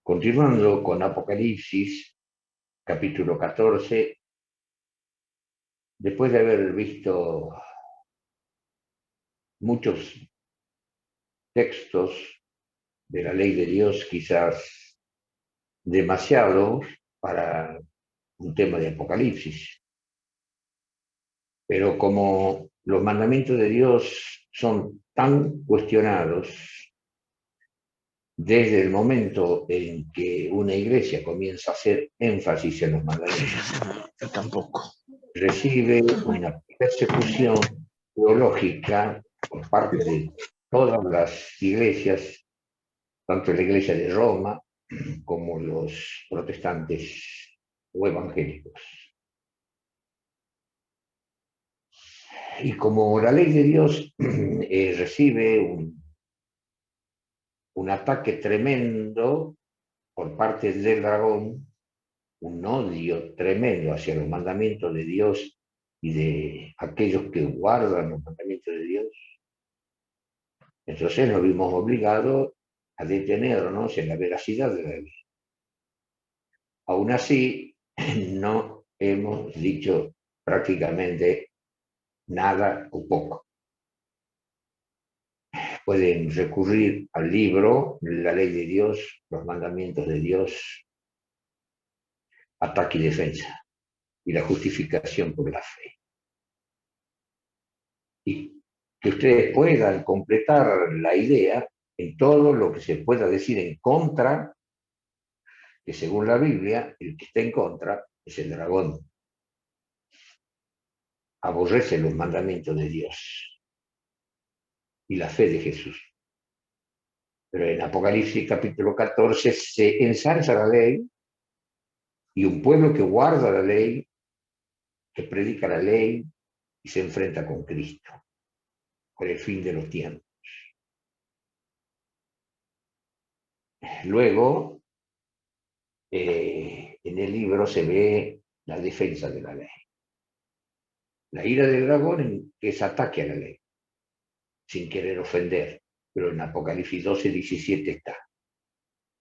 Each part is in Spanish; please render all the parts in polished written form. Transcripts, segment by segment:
Continuando con Apocalipsis, capítulo 14, después de haber visto muchos textos de la ley de Dios, quizás demasiado para un tema de Apocalipsis, pero como los mandamientos de Dios son tan cuestionados desde el momento en que una iglesia comienza a hacer énfasis en los mandamientos, Yo tampoco. recibe una persecución teológica por parte de todas las iglesias, tanto la iglesia de Roma como los protestantes o evangélicos. Y como la ley de Dios recibe un ataque tremendo por parte del dragón, un odio tremendo hacia los mandamientos de Dios y de aquellos que guardan los mandamientos de Dios, entonces nos vimos obligados a detenernos en la veracidad de la ley. Aún así, no hemos dicho prácticamente nada o poco. Pueden recurrir al libro, la ley de Dios, los mandamientos de Dios, ataque y defensa, y la justificación por la fe. Y que ustedes puedan completar la idea en todo lo que se pueda decir en contra, que según la Biblia, el que está en contra es el dragón. Aborrece los mandamientos de Dios y la fe de Jesús. Pero en Apocalipsis capítulo 14 se ensancha la ley y un pueblo que guarda la ley, que predica la ley y se enfrenta con Cristo por el fin de los tiempos. Luego, en el libro se ve la defensa de la ley. La ira del dragón es ataque a la ley, sin querer ofender, pero en Apocalipsis 12:17 está.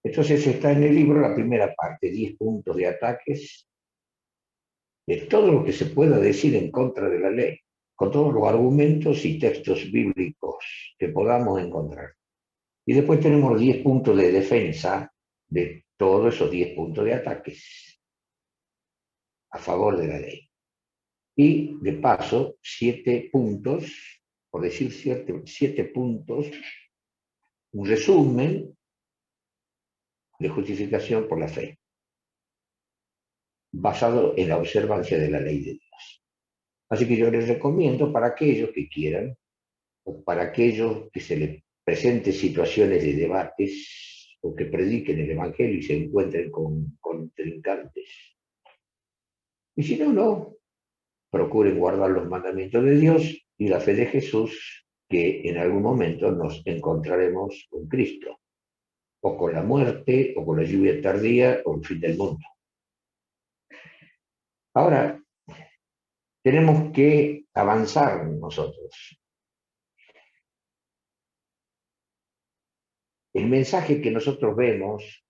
Entonces está en el libro la primera parte, 10 puntos de ataques, de todo lo que se pueda decir en contra de la ley, con todos los argumentos y textos bíblicos que podamos encontrar. Y después tenemos 10 puntos de defensa de todos esos 10 puntos de ataques a favor de la ley. Y de paso, 7 puntos, por decir 7 puntos, un resumen de justificación por la fe, basado en la observancia de la ley de Dios. Así que yo les recomiendo para aquellos que quieran, o para aquellos que se les presenten situaciones de debates, o que prediquen el Evangelio y se encuentren con contrincantes. Y si no, no, procuren guardar los mandamientos de Dios y la fe de Jesús, que en algún momento nos encontraremos con Cristo, o con la muerte, o con la lluvia tardía, o el fin del mundo. Ahora, tenemos que avanzar nosotros. El mensaje que nosotros vemos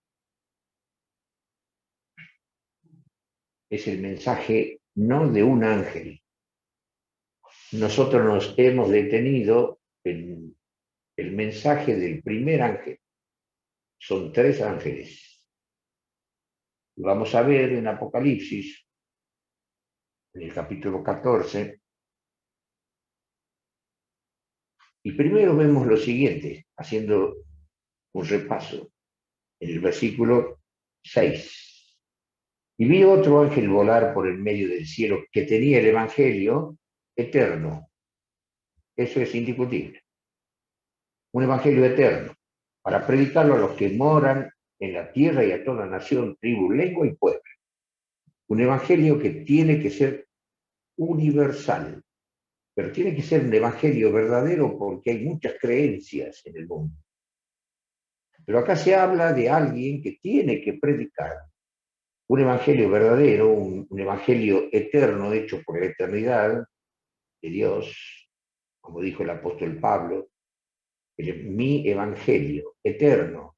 es el mensaje no de un ángel. Nosotros nos hemos detenido en el mensaje del primer ángel. Son 3 ángeles. Vamos a ver en Apocalipsis, en el capítulo 14, y primero vemos lo siguiente, haciendo un repaso, en el versículo 6. Y vi otro ángel volar por el medio del cielo que tenía el evangelio eterno. Eso es indiscutible. Un evangelio eterno, para predicarlo a los que moran en la tierra y a toda nación, tribu, lengua y pueblo. Un evangelio que tiene que ser universal, pero tiene que ser un evangelio verdadero porque hay muchas creencias en el mundo. Pero acá se habla de alguien que tiene que predicar un evangelio verdadero, un evangelio eterno hecho por la eternidad de Dios, como dijo el apóstol Pablo, mi evangelio eterno,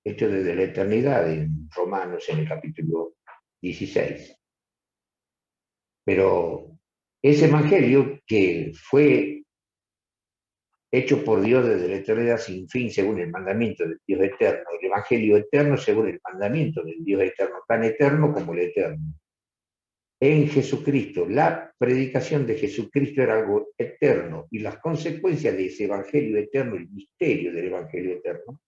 hecho desde la eternidad en Romanos en el capítulo 16. Pero ese evangelio que fue hecho por Dios desde la eternidad sin fin, según el mandamiento del Dios eterno, el evangelio eterno según el mandamiento del Dios eterno, tan eterno como el eterno. En Jesucristo, la predicación de Jesucristo era algo eterno y las consecuencias de ese evangelio eterno, el misterio del evangelio eterno,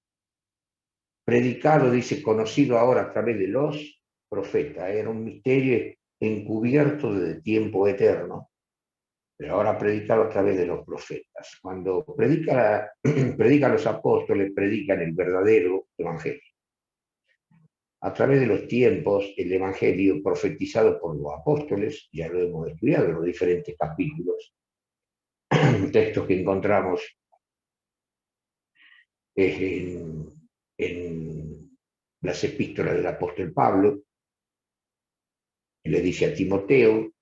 predicado, dice, conocido ahora a través de los profetas, era un misterio encubierto desde tiempo eterno, pero ahora predicado a través de los profetas. Cuando predica los apóstoles, predican el verdadero evangelio. A través de los tiempos, el evangelio profetizado por los apóstoles, ya lo hemos estudiado en los diferentes capítulos, textos que encontramos en las epístolas del apóstol Pablo, que le dice a Timoteo,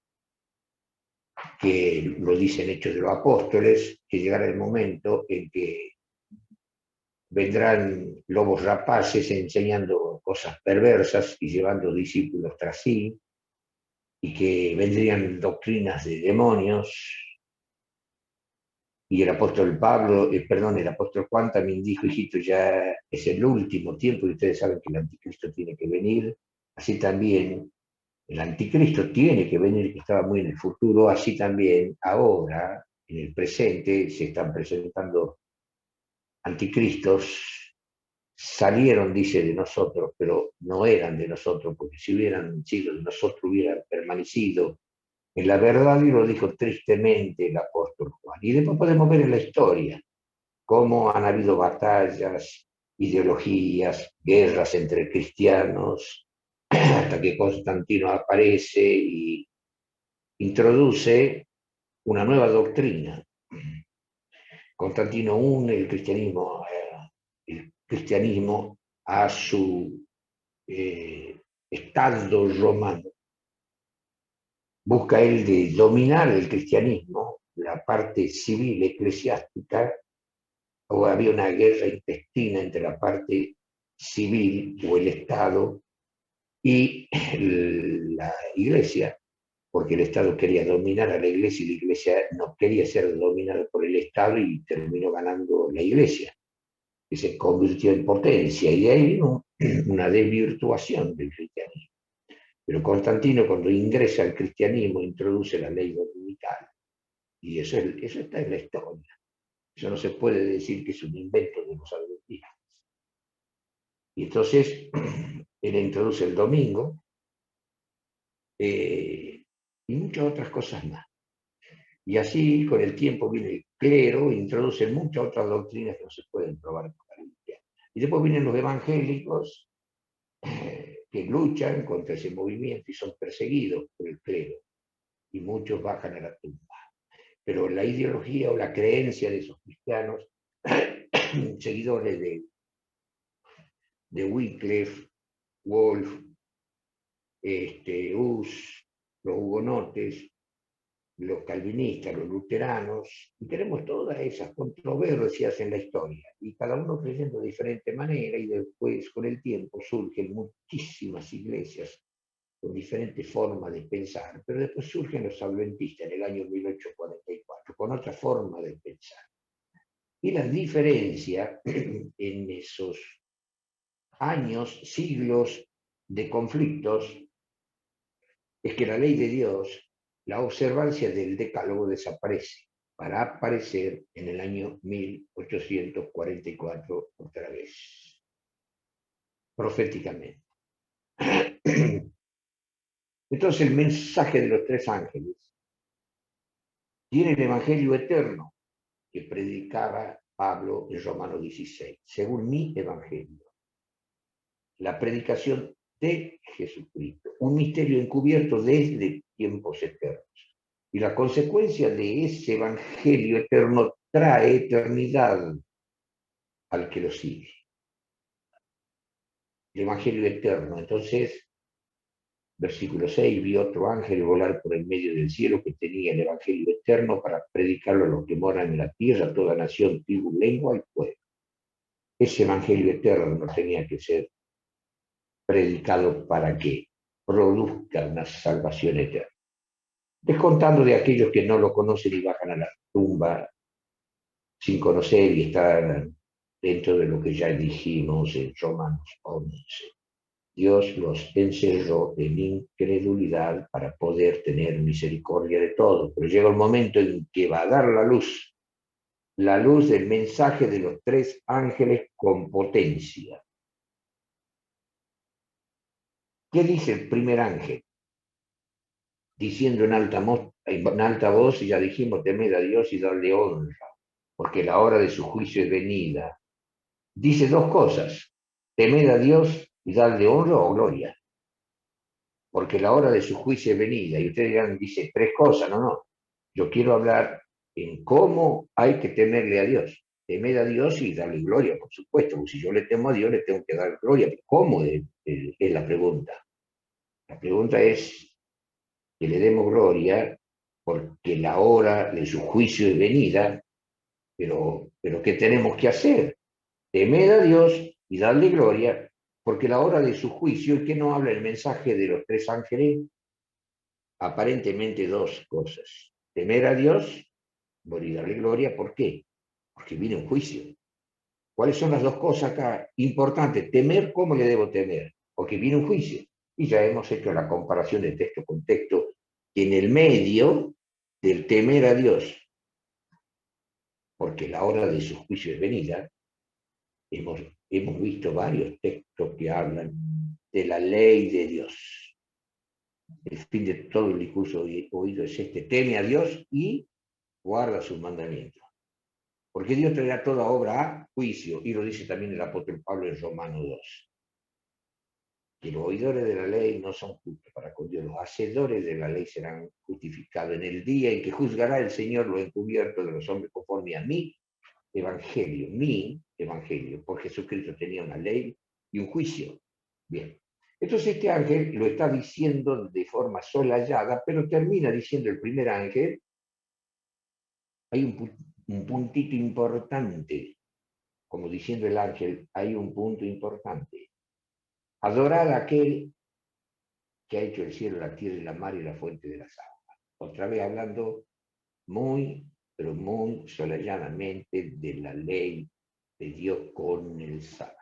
que lo dicen Hechos de los Apóstoles, que llegará el momento en que vendrán lobos rapaces enseñando cosas perversas y llevando discípulos tras sí, y que vendrían doctrinas de demonios. Y el apóstol Pablo, el apóstol Juan también dijo, hijito, ya es el último tiempo y ustedes saben que el anticristo tiene que venir. Así también el anticristo tiene que venir, que estaba muy en el futuro, así también ahora, en el presente, se están presentando anticristos. Salieron, dice, de nosotros, pero no eran de nosotros, porque si hubieran sido de nosotros, hubieran permanecido en la verdad, y lo dijo tristemente el apóstol Juan. Y después podemos ver en la historia cómo han habido batallas, ideologías, guerras entre cristianos, hasta que Constantino aparece y introduce una nueva doctrina. Constantino une el cristianismo a su Estado romano. Busca él de dominar el cristianismo, la parte civil eclesiástica, o había una guerra intestina entre la parte civil o el Estado y la iglesia, porque el Estado quería dominar a la iglesia y la iglesia no quería ser dominada por el Estado y terminó ganando la iglesia, que se convirtió en potencia, y de ahí vino una desvirtuación del cristianismo. Pero Constantino, cuando ingresa al cristianismo, introduce la ley dominical, y eso está en la historia. Eso no se puede decir que es un invento de los adventistas. Y entonces él introduce el domingo y muchas otras cosas más. Y así, con el tiempo, viene el clero, introduce muchas otras doctrinas que no se pueden probar con la Biblia. Y después vienen los evangélicos que luchan contra ese movimiento y son perseguidos por el clero. Y muchos bajan a la tumba. Pero la ideología o la creencia de esos cristianos, seguidores de Wycliffe, Wolf, Hus, los hugonotes, los calvinistas, los luteranos, y tenemos todas esas controversias en la historia, y cada uno creyendo de diferente manera, y después con el tiempo surgen muchísimas iglesias con diferentes formas de pensar, pero después surgen los adventistas en el año 1844, con otra forma de pensar. Y la diferencia en esos años, siglos de conflictos, es que la ley de Dios, la observancia del decálogo desaparece para aparecer en el año 1844 otra vez, proféticamente. Entonces el mensaje de los tres ángeles tiene el evangelio eterno que predicaba Pablo en Romanos 16, según mi evangelio. La predicación de Jesucristo, un misterio encubierto desde tiempos eternos. Y la consecuencia de ese evangelio eterno trae eternidad al que lo sigue. El evangelio eterno. Entonces, versículo 6, vi otro ángel volar por el medio del cielo que tenía el evangelio eterno para predicarlo a los que moran en la tierra, toda nación, tribu, lengua y pueblo. ese evangelio eterno tenía que ser predicado para que produzca una salvación eterna. Descontando de aquellos que no lo conocen y bajan a la tumba sin conocer y estar dentro de lo que ya dijimos en Romanos 11. Dios los encerró en incredulidad para poder tener misericordia de todos. Pero llega un momento en que va a dar la luz del mensaje de los tres ángeles con potencia. ¿Qué dice el primer ángel? Diciendo en alta voz, y ya dijimos, temed a Dios y darle honra, porque la hora de su juicio es venida. Dice dos cosas, temed a Dios y darle honra o gloria, porque la hora de su juicio es venida. Y ustedes dirán, dice tres cosas, no. Yo quiero hablar en cómo hay que temerle a Dios. Temer a Dios y darle gloria, por supuesto, porque si yo le temo a Dios, le tengo que dar gloria. Pero ¿cómo es la pregunta? La pregunta es que le demos gloria porque la hora de su juicio es venida, pero ¿qué tenemos que hacer? Temer a Dios y darle gloria, porque la hora de su juicio, ¿qué no habla el mensaje de los tres ángeles? Aparentemente dos cosas. Temer a Dios y darle gloria, ¿por qué? Porque viene un juicio. ¿Cuáles son las dos cosas acá importantes? Temer, ¿cómo le debo temer? Porque viene un juicio. Y ya hemos hecho la comparación de texto con texto, que en el medio del temer a Dios, porque la hora de su juicio es venida, hemos visto varios textos que hablan de la ley de Dios. El fin de todo el discurso oído es este: teme a Dios y guarda sus mandamientos. Porque Dios traerá toda obra a juicio, y lo dice también el apóstol Pablo en Romanos 2. Que los oidores de la ley no son justos para con Dios, los hacedores de la ley serán justificados en el día en que juzgará el Señor lo encubierto de los hombres conforme a mi evangelio, por Jesucristo tenía una ley y un juicio. Bien, entonces este ángel lo está diciendo de forma solayada, pero termina diciendo el primer ángel, hay un puntito importante, como diciendo el ángel, hay un punto importante. Adorar a aquel que ha hecho el cielo, la tierra y la mar y la fuente de las aguas. Otra vez hablando muy, pero muy solayadamente de la ley de Dios con el sábado.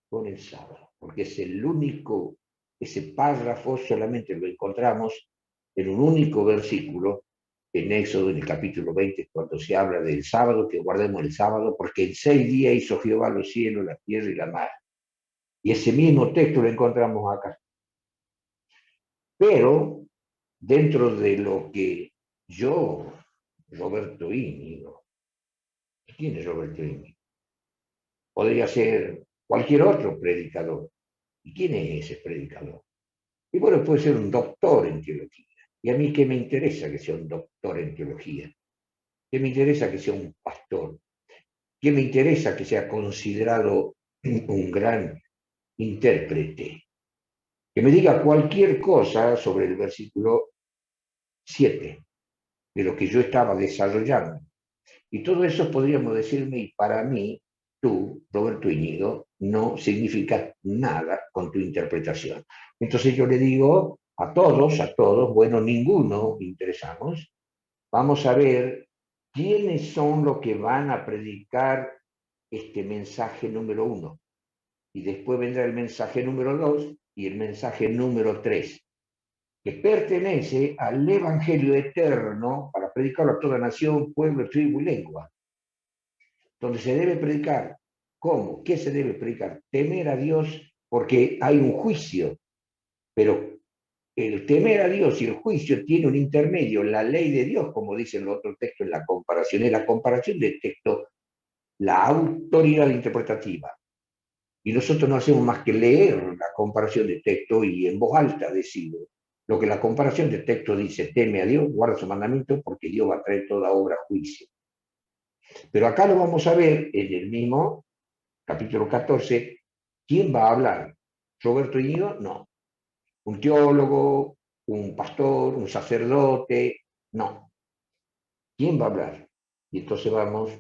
Con el sábado, porque es el único, ese párrafo solamente lo encontramos en un único versículo en Éxodo, en el capítulo 20, cuando se habla del sábado, que guardemos el sábado, porque en 6 días hizo Jehová los cielos, la tierra y la mar. Y ese mismo texto lo encontramos acá. Pero dentro de lo que yo, Roberto Íñigo, ¿quién es Roberto Íñigo? Podría ser cualquier otro predicador. ¿Y quién es ese predicador? Y bueno, puede ser un doctor en teología. ¿Y a mí qué me interesa que sea un doctor en teología? ¿Qué me interesa que sea un pastor? ¿Qué me interesa que sea considerado un gran intérprete? Que me diga cualquier cosa sobre el versículo 7 de lo que yo estaba desarrollando. Y todo eso podríamos decirme, y para mí, tú, Roberto Íñigo, no significa nada con tu interpretación. Entonces yo le digo a todos, bueno, ninguno interesamos, vamos a ver quiénes son los que van a predicar este mensaje número 1. Y después vendrá el mensaje número 2 y el mensaje número 3, que pertenece al Evangelio eterno para predicarlo a toda nación, pueblo, tribu y lengua, donde se debe predicar. ¿Cómo? ¿Qué se debe predicar? Temer a Dios porque hay un juicio, pero el temer a Dios y el juicio tiene un intermedio, la ley de Dios, como dice el otro texto en la comparación. En la comparación del texto, la autoridad interpretativa. Y nosotros no hacemos más que leer la comparación de texto y en voz alta decir lo que la comparación de texto dice: teme a Dios, guarda su mandamiento, porque Dios va a traer toda obra a juicio. Pero acá lo vamos a ver en el mismo capítulo 14. ¿Quién va a hablar? ¿Roberto Íñigo? No. ¿Un teólogo? ¿Un pastor? ¿Un sacerdote? No. ¿Quién va a hablar? Y entonces vamos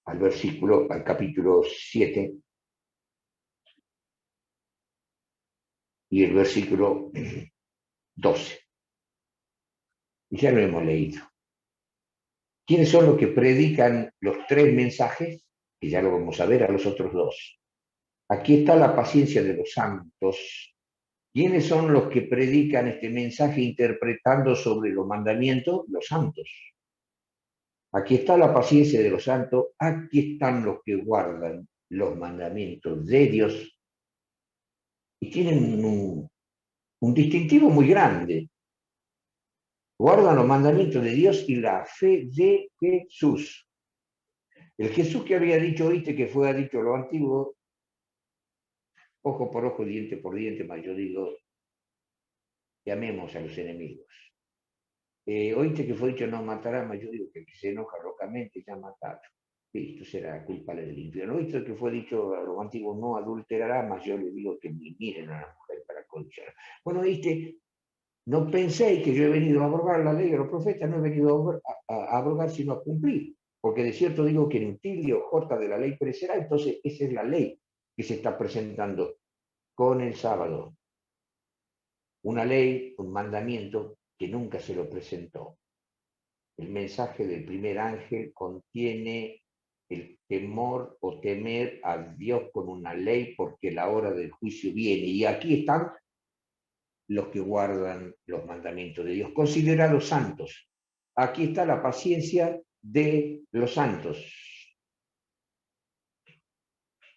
al capítulo 7 y el versículo 12. Ya lo hemos leído. ¿Quiénes son los que predican los tres mensajes? Que ya lo vamos a ver a los otros dos. Aquí está la paciencia de los santos. ¿Quiénes son los que predican este mensaje interpretando sobre los mandamientos? Los santos. Aquí está la paciencia de los santos. Aquí están los que guardan los mandamientos de Dios y tienen un distintivo muy grande. Guardan los mandamientos de Dios y la fe de Jesús. El Jesús que había dicho, oíste, que fue dicho lo antiguo, ojo por ojo, diente por diente, mas yo digo, llamemos a los enemigos. Oíste que fue dicho, no matará, mas yo digo que el que se enoja locamente ya matado. Esto será culpable del infierno. Oíste que fue dicho a lo antiguo, no adulterará, mas yo le digo que ni miren a la mujer para codiciar. Bueno, oíste, no penséis que yo he venido a abrogar la ley de los profetas, no he venido a abrogar, sino a cumplir. Porque de cierto digo que en un tilde o jota de la ley perecerá, entonces esa es la ley que se está presentando con el sábado. Una ley, un mandamiento que nunca se lo presentó. El mensaje del primer ángel contiene el temor o temer a Dios con una ley porque la hora del juicio viene. Y aquí están los que guardan los mandamientos de Dios, considerados santos. Aquí está la paciencia de los santos.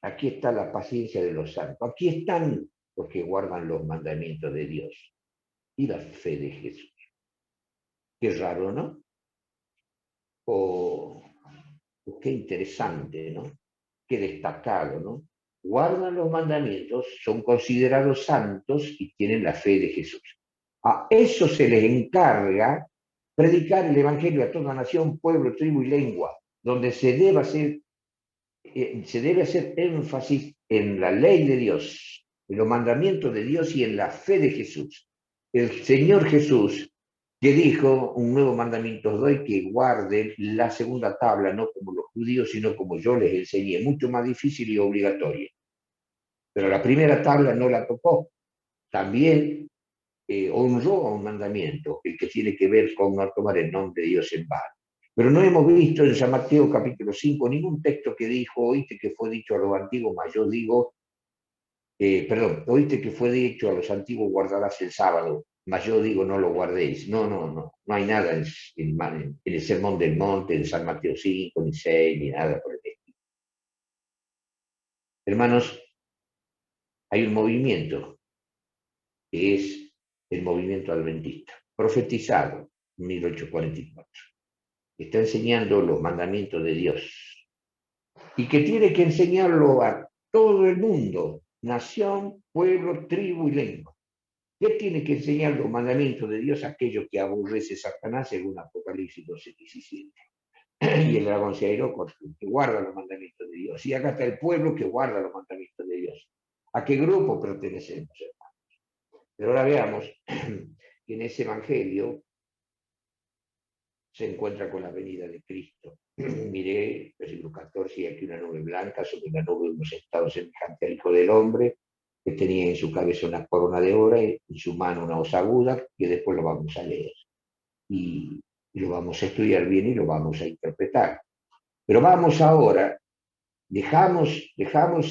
Aquí está la paciencia de los santos. Aquí están los que guardan los mandamientos de Dios y la fe de Jesús. Qué raro, ¿no? O qué interesante, ¿no? Qué destacado, ¿no? Guardan los mandamientos, son considerados santos y tienen la fe de Jesús. A eso se les encarga predicar el Evangelio a toda nación, pueblo, tribu y lengua, donde se debe hacer énfasis en la ley de Dios, en los mandamientos de Dios y en la fe de Jesús. El Señor Jesús que dijo, un nuevo mandamiento os doy, que guarden la segunda tabla, no como los judíos, sino como yo les enseñé, mucho más difícil y obligatoria. Pero la primera tabla no la tocó. También honró a un mandamiento, el que tiene que ver con no tomar el nombre de Dios en vano. Pero no hemos visto en San Mateo capítulo 5 ningún texto que dijo, oíste que fue dicho a los antiguos, mas yo digo, oíste que fue dicho a los antiguos, guardarás el sábado, mas yo digo, no lo guardéis. No hay nada en el Sermón del Monte, en San Mateo 5, ni 6, ni nada por el estilo. Hermanos, hay un movimiento que es el movimiento adventista, profetizado en 1844. Está enseñando los mandamientos de Dios y que tiene que enseñarlo a todo el mundo, nación, pueblo, tribu y lengua. ¿Qué tiene que enseñar los mandamientos de Dios a aquellos que aborrece Satanás según Apocalipsis 12:17? Y el dragón se airó con el que guarda los mandamientos de Dios. Y acá está el pueblo que guarda los mandamientos de Dios. ¿A qué grupo pertenecemos, hermanos? Pero ahora veamos que en ese evangelio se encuentra con la venida de Cristo. Miré, versículo 14, y aquí una nube blanca, sobre la nube hemos estado semejante al Hijo del Hombre, que tenía en su cabeza una corona de oro y en su mano una hoz aguda, que después lo vamos a leer. Y lo vamos a estudiar bien y lo vamos a interpretar. Pero vamos ahora, dejamos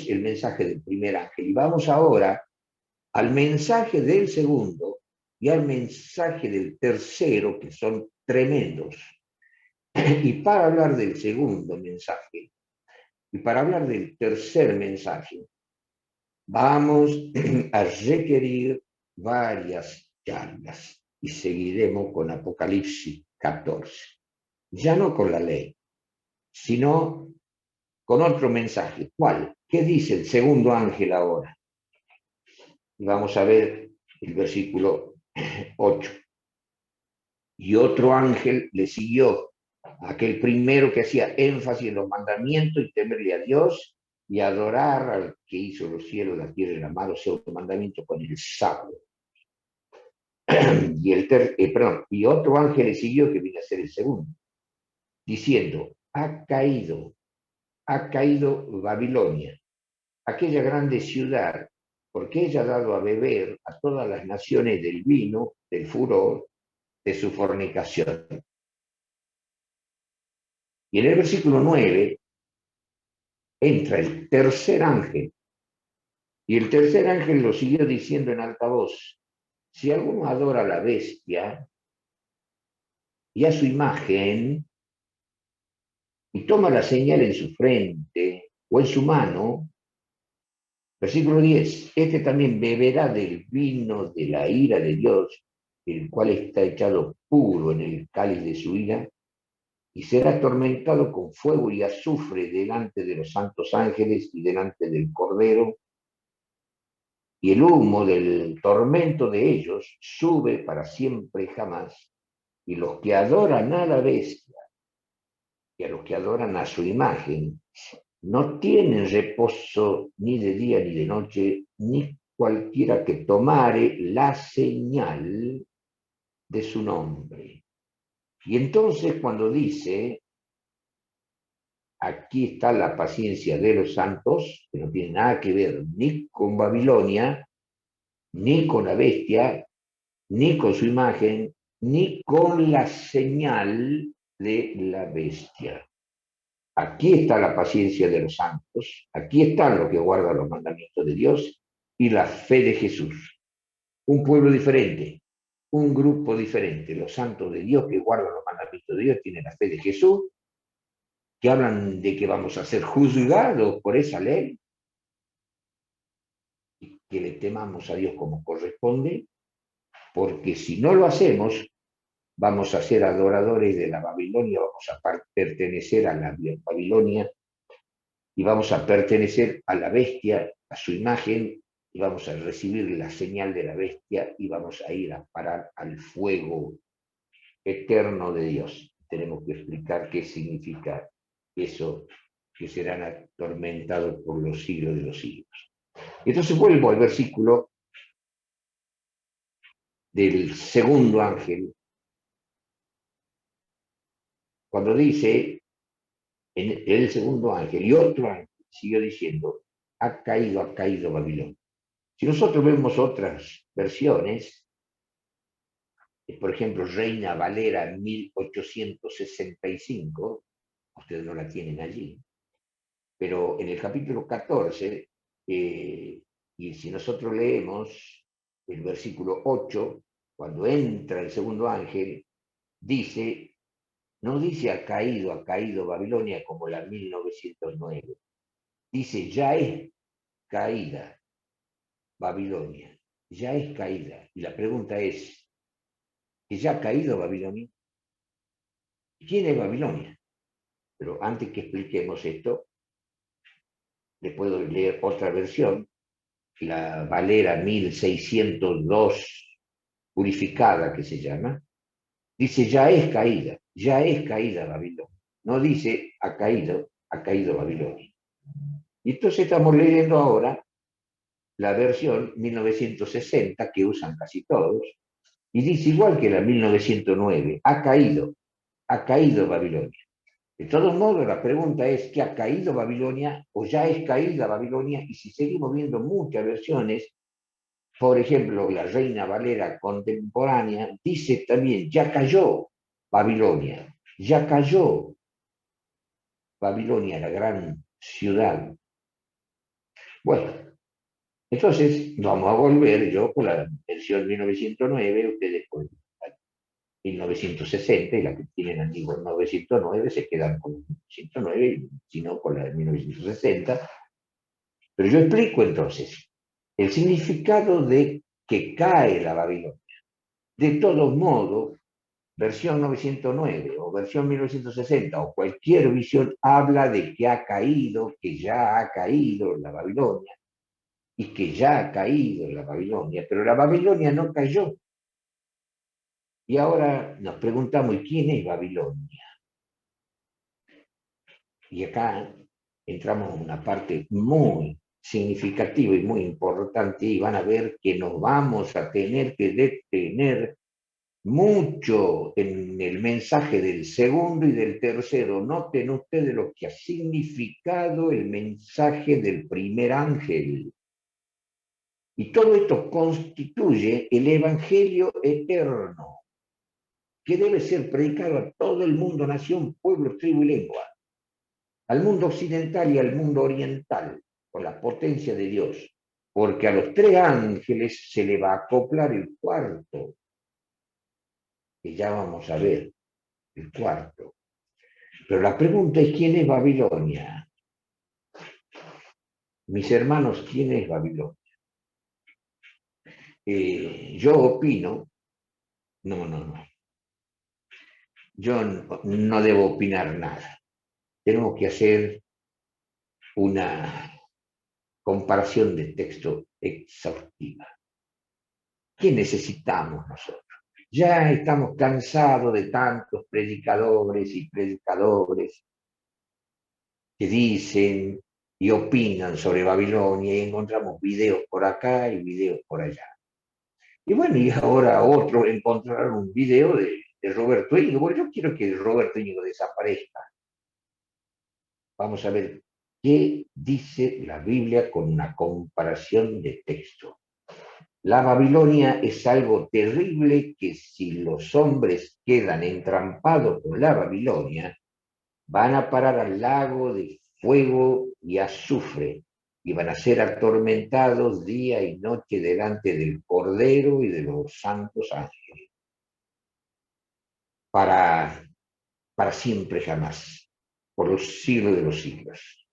el mensaje del primer ángel y vamos ahora al mensaje del segundo y al mensaje del tercero, que son tremendos. Y para hablar del segundo mensaje y para hablar del tercer mensaje, vamos a requerir varias charlas y seguiremos con Apocalipsis 14. Ya no con la ley, sino con otro mensaje. ¿Cuál? ¿Qué dice el segundo ángel ahora? Vamos a ver el versículo 8. Y otro ángel le siguió, aquel primero que hacía énfasis en los mandamientos y temerle a Dios y adorar al que hizo los cielos, la tierra y la mar, o sea, otro mandamiento con el sábado. Y otro ángel le siguió, que viene a ser el segundo, diciendo, ha caído ha caído Babilonia, aquella grande ciudad, porque ella ha dado a beber a todas las naciones del vino, del furor, de su fornicación. Y en el versículo 9 entra el tercer ángel, y el tercer ángel lo siguió diciendo en alta voz: si alguno adora a la bestia y a su imagen, y toma la señal en su frente o en su mano, versículo 10, este también beberá del vino de la ira de Dios, el cual está echado puro en el cáliz de su ira, y será atormentado con fuego y azufre delante de los santos ángeles y delante del Cordero, y el humo del tormento de ellos sube para siempre y jamás, y los que adoran a la bestia y a los que adoran a su imagen no tienen reposo ni de día ni de noche, ni cualquiera que tomare la señal de su nombre. Y entonces cuando dice, aquí está la paciencia de los santos, que no tiene nada que ver ni con Babilonia, ni con la bestia, ni con su imagen, ni con la señal de la bestia. Aquí está la paciencia de los santos, aquí están los que guardan los mandamientos de Dios y la fe de Jesús. Un pueblo diferente, un grupo diferente. Los santos de Dios que guardan los mandamientos de Dios tienen la fe de Jesús, que hablan de que vamos a ser juzgados por esa ley, y que le temamos a Dios como corresponde, porque si no lo hacemos, vamos a ser adoradores de la Babilonia, vamos a pertenecer a la Babilonia y vamos a pertenecer a la bestia, a su imagen, y vamos a recibir la señal de la bestia y vamos a ir a parar al fuego eterno de Dios. Tenemos que explicar qué significa eso, que serán atormentados por los siglos de los siglos. Entonces vuelvo al versículo del segundo ángel, cuando dice, en el segundo ángel, y otro ángel siguió diciendo, ha caído Babilonia. Si nosotros vemos otras versiones, por ejemplo, Reina Valera 1865, ustedes no la tienen allí, pero en el capítulo 14, y si nosotros leemos el versículo 8, cuando entra el segundo ángel, dice, no dice ha caído Babilonia como la 1909, dice ya es caída Babilonia, ya es caída. Y la pregunta es, ¿que ya ha caído Babilonia? ¿Quién es Babilonia? Pero antes que expliquemos esto, le puedo leer otra versión, la Valera 1602 purificada que se llama, dice ya es caída Babilonia. No dice ha caído Babilonia. Y entonces estamos leyendo ahora la versión 1960 que usan casi todos, y dice igual que la 1909, ha caído Babilonia. De todos modos, la pregunta es, ¿qué ha caído Babilonia o ya es caída Babilonia? Y si seguimos viendo muchas versiones, por ejemplo, la Reina Valera contemporánea dice también, ya cayó Babilonia, ya cayó Babilonia, la gran ciudad. Bueno, entonces vamos a volver, yo con la versión 1909, ustedes con 1960, y la que tienen antiguo 1909 se quedan con 1909, sino con la de 1960. Pero yo explico entonces el significado de que cae la Babilonia. De todos modos, versión 909 o versión 1960 o cualquier visión habla de que ha caído, que ya ha caído la Babilonia y que ya ha caído la Babilonia, pero la Babilonia no cayó. Y ahora nos preguntamos, ¿y quién es Babilonia? Y acá entramos en una parte muy significativa y muy importante y van a ver que nos vamos a tener que detener mucho en el mensaje del segundo y del tercero. Noten ustedes lo que ha significado el mensaje del primer ángel. Y todo esto constituye el Evangelio eterno, que debe ser predicado a todo el mundo, nación, pueblo, tribu y lengua, al mundo occidental y al mundo oriental, con la potencia de Dios, porque a los tres ángeles se le va a acoplar el cuarto, que ya vamos a ver, el cuarto. Pero la pregunta es, ¿quién es Babilonia? Mis hermanos, ¿quién es Babilonia? Yo opino, no, yo no debo opinar nada. Tenemos que hacer una comparación de texto exhaustiva. ¿Qué necesitamos nosotros? Ya estamos cansados de tantos predicadores y predicadores que dicen y opinan sobre Babilonia y encontramos videos por acá y videos por allá. Y bueno, y ahora otros encontraron un video de Roberto Íñigo. Bueno, yo quiero que Roberto Íñigo desaparezca. Vamos a ver qué dice la Biblia con una comparación de texto. La Babilonia es algo terrible que si los hombres quedan entrampados con la Babilonia, van a parar al lago de fuego y azufre y van a ser atormentados día y noche delante del Cordero y de los santos ángeles, para, para siempre jamás, por los siglos de los siglos.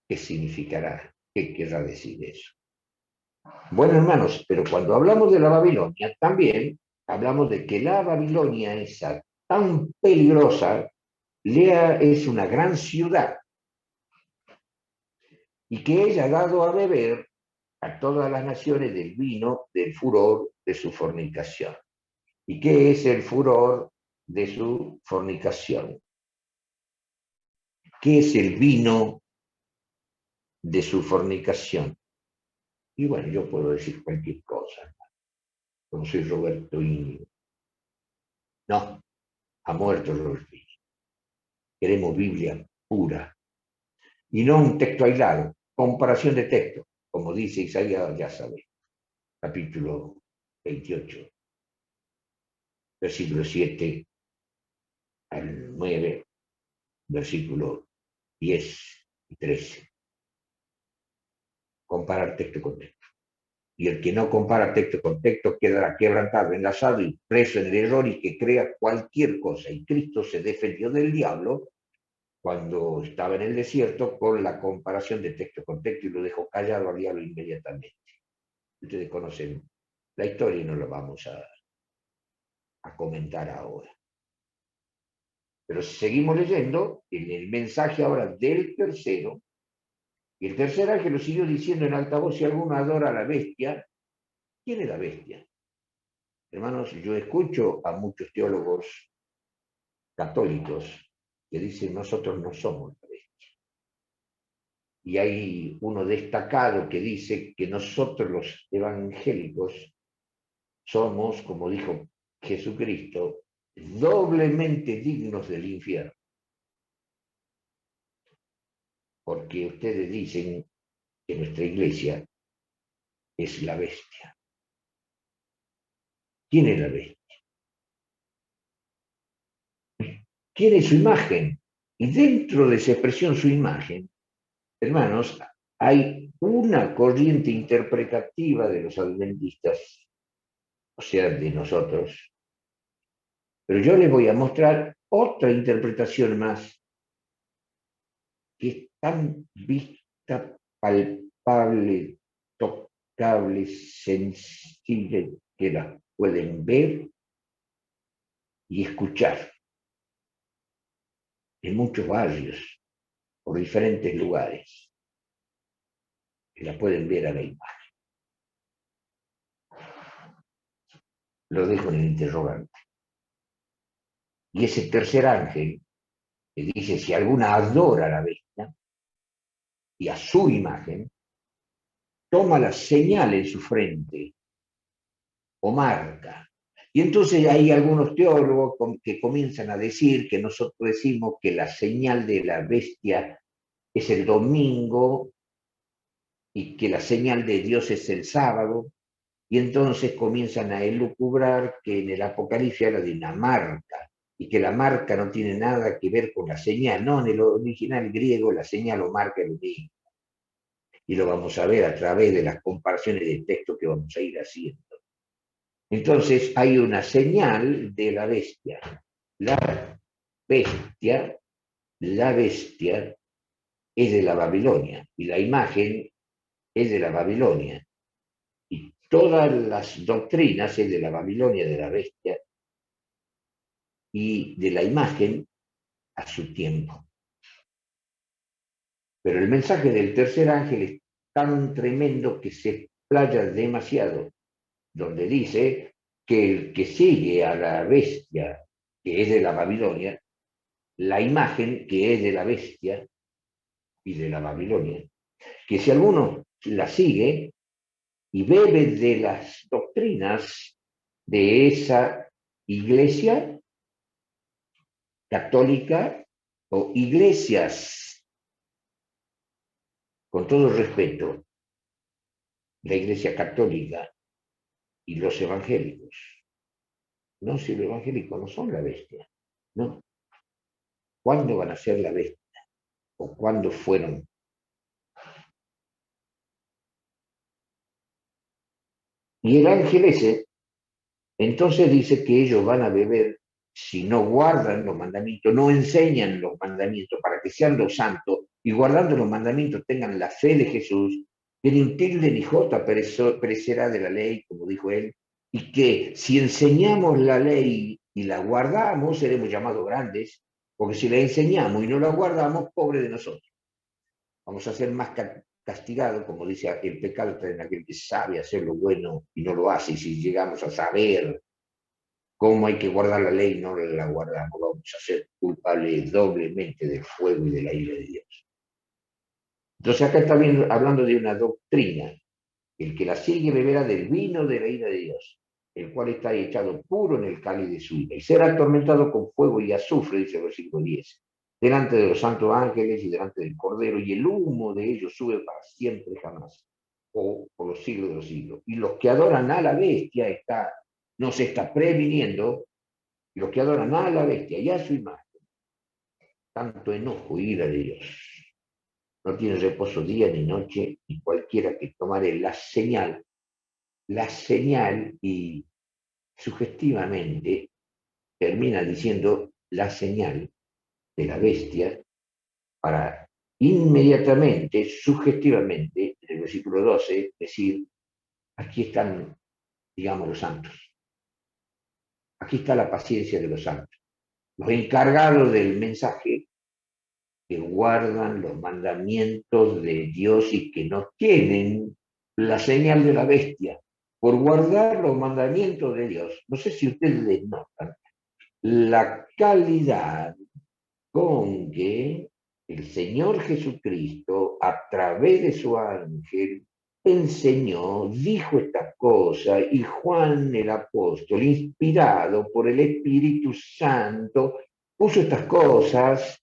¿Qué significará? ¿Qué querrá decir eso? Bueno, hermanos, pero cuando hablamos de la Babilonia, también hablamos de que la Babilonia, esa tan peligrosa, Lea es una gran ciudad y que ella ha dado a beber a todas las naciones del vino del furor de su fornicación. ¿Y qué es el furor de su fornicación? ¿Qué es el vino de su fornicación? Y bueno, yo puedo decir cualquier cosa, como soy Roberto Íñigo. No, ha muerto Roberto Íñigo. Queremos Biblia pura y no un texto aislado, comparación de texto, como dice Isaías, ya sabe, capítulo 28, versículo 7 al 9, versículo 10 y 13. Comparar texto con texto. Y el que no compara texto con texto quedará quebrantado, enlazado y preso en el error y que crea cualquier cosa. Y Cristo se defendió del diablo cuando estaba en el desierto con la comparación de texto con texto y lo dejó callado al diablo inmediatamente. Ustedes conocen la historia y no lo vamos a comentar ahora. Pero si seguimos leyendo, en el mensaje ahora del tercero, y el tercer ángel lo siguió diciendo en alta voz, si alguno adora a la bestia, ¿quién es la bestia? Hermanos, yo escucho a muchos teólogos católicos que dicen, nosotros no somos la bestia. Y hay uno destacado que dice que nosotros los evangélicos somos, como dijo Jesucristo, doblemente dignos del infierno. Porque ustedes dicen que nuestra iglesia es la bestia. ¿Quién es la bestia? Tiene su imagen. Y dentro de esa expresión, su imagen, hermanos, hay una corriente interpretativa de los adventistas, o sea, de nosotros. Pero yo les voy a mostrar otra interpretación más, que es tan vista, palpable, tocable, sensible, que la pueden ver y escuchar en muchos barrios, por diferentes lugares, que la pueden ver a la imagen. Lo dejo en el interrogante. Y ese tercer ángel que dice, si alguna adora a la bestia y a su imagen, toma la señal en su frente o marca Y entonces hay algunos teólogos que comienzan a decir que nosotros decimos que la señal de la bestia es el domingo y que la señal de Dios es el sábado, y entonces comienzan a elucubrar que en el Apocalipsis habla de una marca, y que la marca no tiene nada que ver con la señal, no, en el original griego la señal o marca es lo mismo, y lo vamos a ver a través de las comparaciones de texto que vamos a ir haciendo. Entonces hay una señal de la bestia. La bestia, la bestia es de la Babilonia, y la imagen es de la Babilonia. Y todas las doctrinas es de la Babilonia de la bestia y de la imagen a su tiempo. Pero el mensaje del tercer ángel es tan tremendo que se explaya demasiado, donde dice que el que sigue a la bestia, que es de la Babilonia, la imagen que es de la bestia y de la Babilonia, que si alguno la sigue y bebe de las doctrinas de esa iglesia católica o iglesias, con todo respeto, la iglesia católica y los evangélicos. No, si los evangélicos no son la bestia, no. ¿Cuándo van a ser la bestia? ¿O cuándo fueron? Y el ángel ese, entonces dice que ellos van a beber si no guardan los mandamientos, no enseñan los mandamientos para que sean los santos y guardando los mandamientos tengan la fe de Jesús, que ni tilde ni jota perecerá de la ley, como dijo él, y que si enseñamos la ley y la guardamos, seremos llamados grandes, porque si la enseñamos y no la guardamos, pobre de nosotros. Vamos a ser más castigados, como dice el pecado está en aquel que sabe hacer lo bueno y no lo hace, y si llegamos a saber cómo hay que guardar la ley, no la guardamos, vamos a ser culpables doblemente del fuego y de la ira de Dios. Entonces acá está hablando de una doctrina. El que la sigue beberá del vino de la ira de Dios, el cual está echado puro en el cáliz de su ira, y será atormentado con fuego y azufre, dice el versículo 10, delante de los santos ángeles y delante del Cordero, y el humo de ellos sube para siempre jamás, o por los siglos de los siglos. Y los que adoran a la bestia nos está previniendo, los que adoran a la bestia y a su imagen, tanto enojo y ira de Dios. No tiene reposo día ni noche, y cualquiera que tomare la señal y sugestivamente termina diciendo la señal de la bestia para inmediatamente, sugestivamente, en el versículo 12, decir, aquí están, digamos, los santos. Aquí está la paciencia de los santos. Los encargados del mensaje que guardan los mandamientos de Dios y que no tienen la señal de la bestia por guardar los mandamientos de Dios. No sé si ustedes notan la calidad con que el Señor Jesucristo, a través de su ángel, enseñó, dijo estas cosas, y Juan el apóstol, inspirado por el Espíritu Santo, puso estas cosas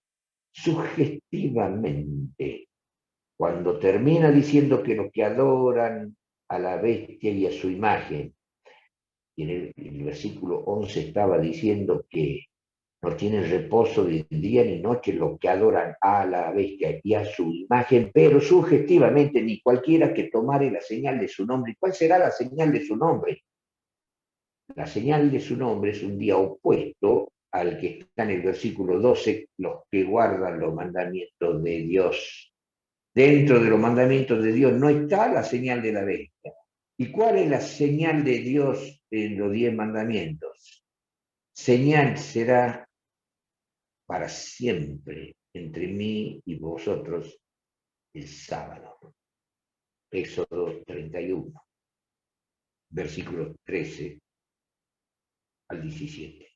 sugestivamente. Cuando termina diciendo que los que adoran a la bestia y a su imagen, y en el versículo 11 estaba diciendo que no tienen reposo de día ni noche los que adoran a la bestia y a su imagen, pero sugestivamente ni cualquiera que tomare la señal de su nombre. ¿Cuál será la señal de su nombre? La señal de su nombre es un día opuesto al que está en el versículo 12, los que guardan los mandamientos de Dios. Dentro de los mandamientos de Dios no está la señal de la bestia. ¿Y cuál es la señal de Dios en los 10 mandamientos? Señal será para siempre entre mí y vosotros el sábado. Éxodo 31, versículos 13 al 17.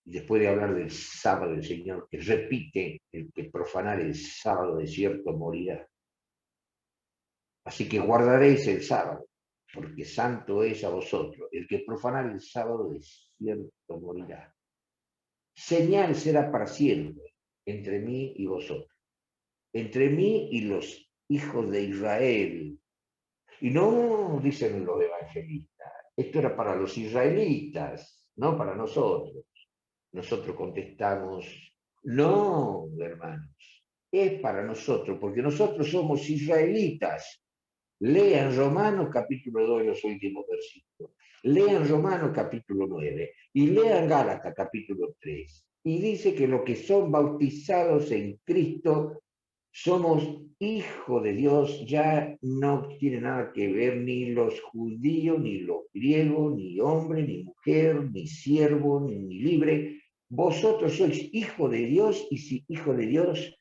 Y después de hablar del sábado del Señor, que repite, el que profanar el sábado de cierto morirá. Así que guardaréis el sábado. porque santo es a vosotros. El que profanar el sábado de cierto morirá. Señal será para siempre entre mí y vosotros, entre mí y los hijos de Israel. Y no, dicen los evangelistas, esto era para los israelitas, no para nosotros. Nosotros contestamos, no, hermanos, es para nosotros, porque nosotros somos israelitas. Lean Romanos capítulo 2, los últimos versículos. Lean Romanos capítulo 9 y lean Gálatas capítulo 3. Y dice que los que son bautizados en Cristo somos hijos de Dios, ya no tiene nada que ver ni los judíos, ni los griegos, ni hombre, ni mujer, ni siervo, ni libre. Vosotros sois hijo de Dios y si hijo de Dios,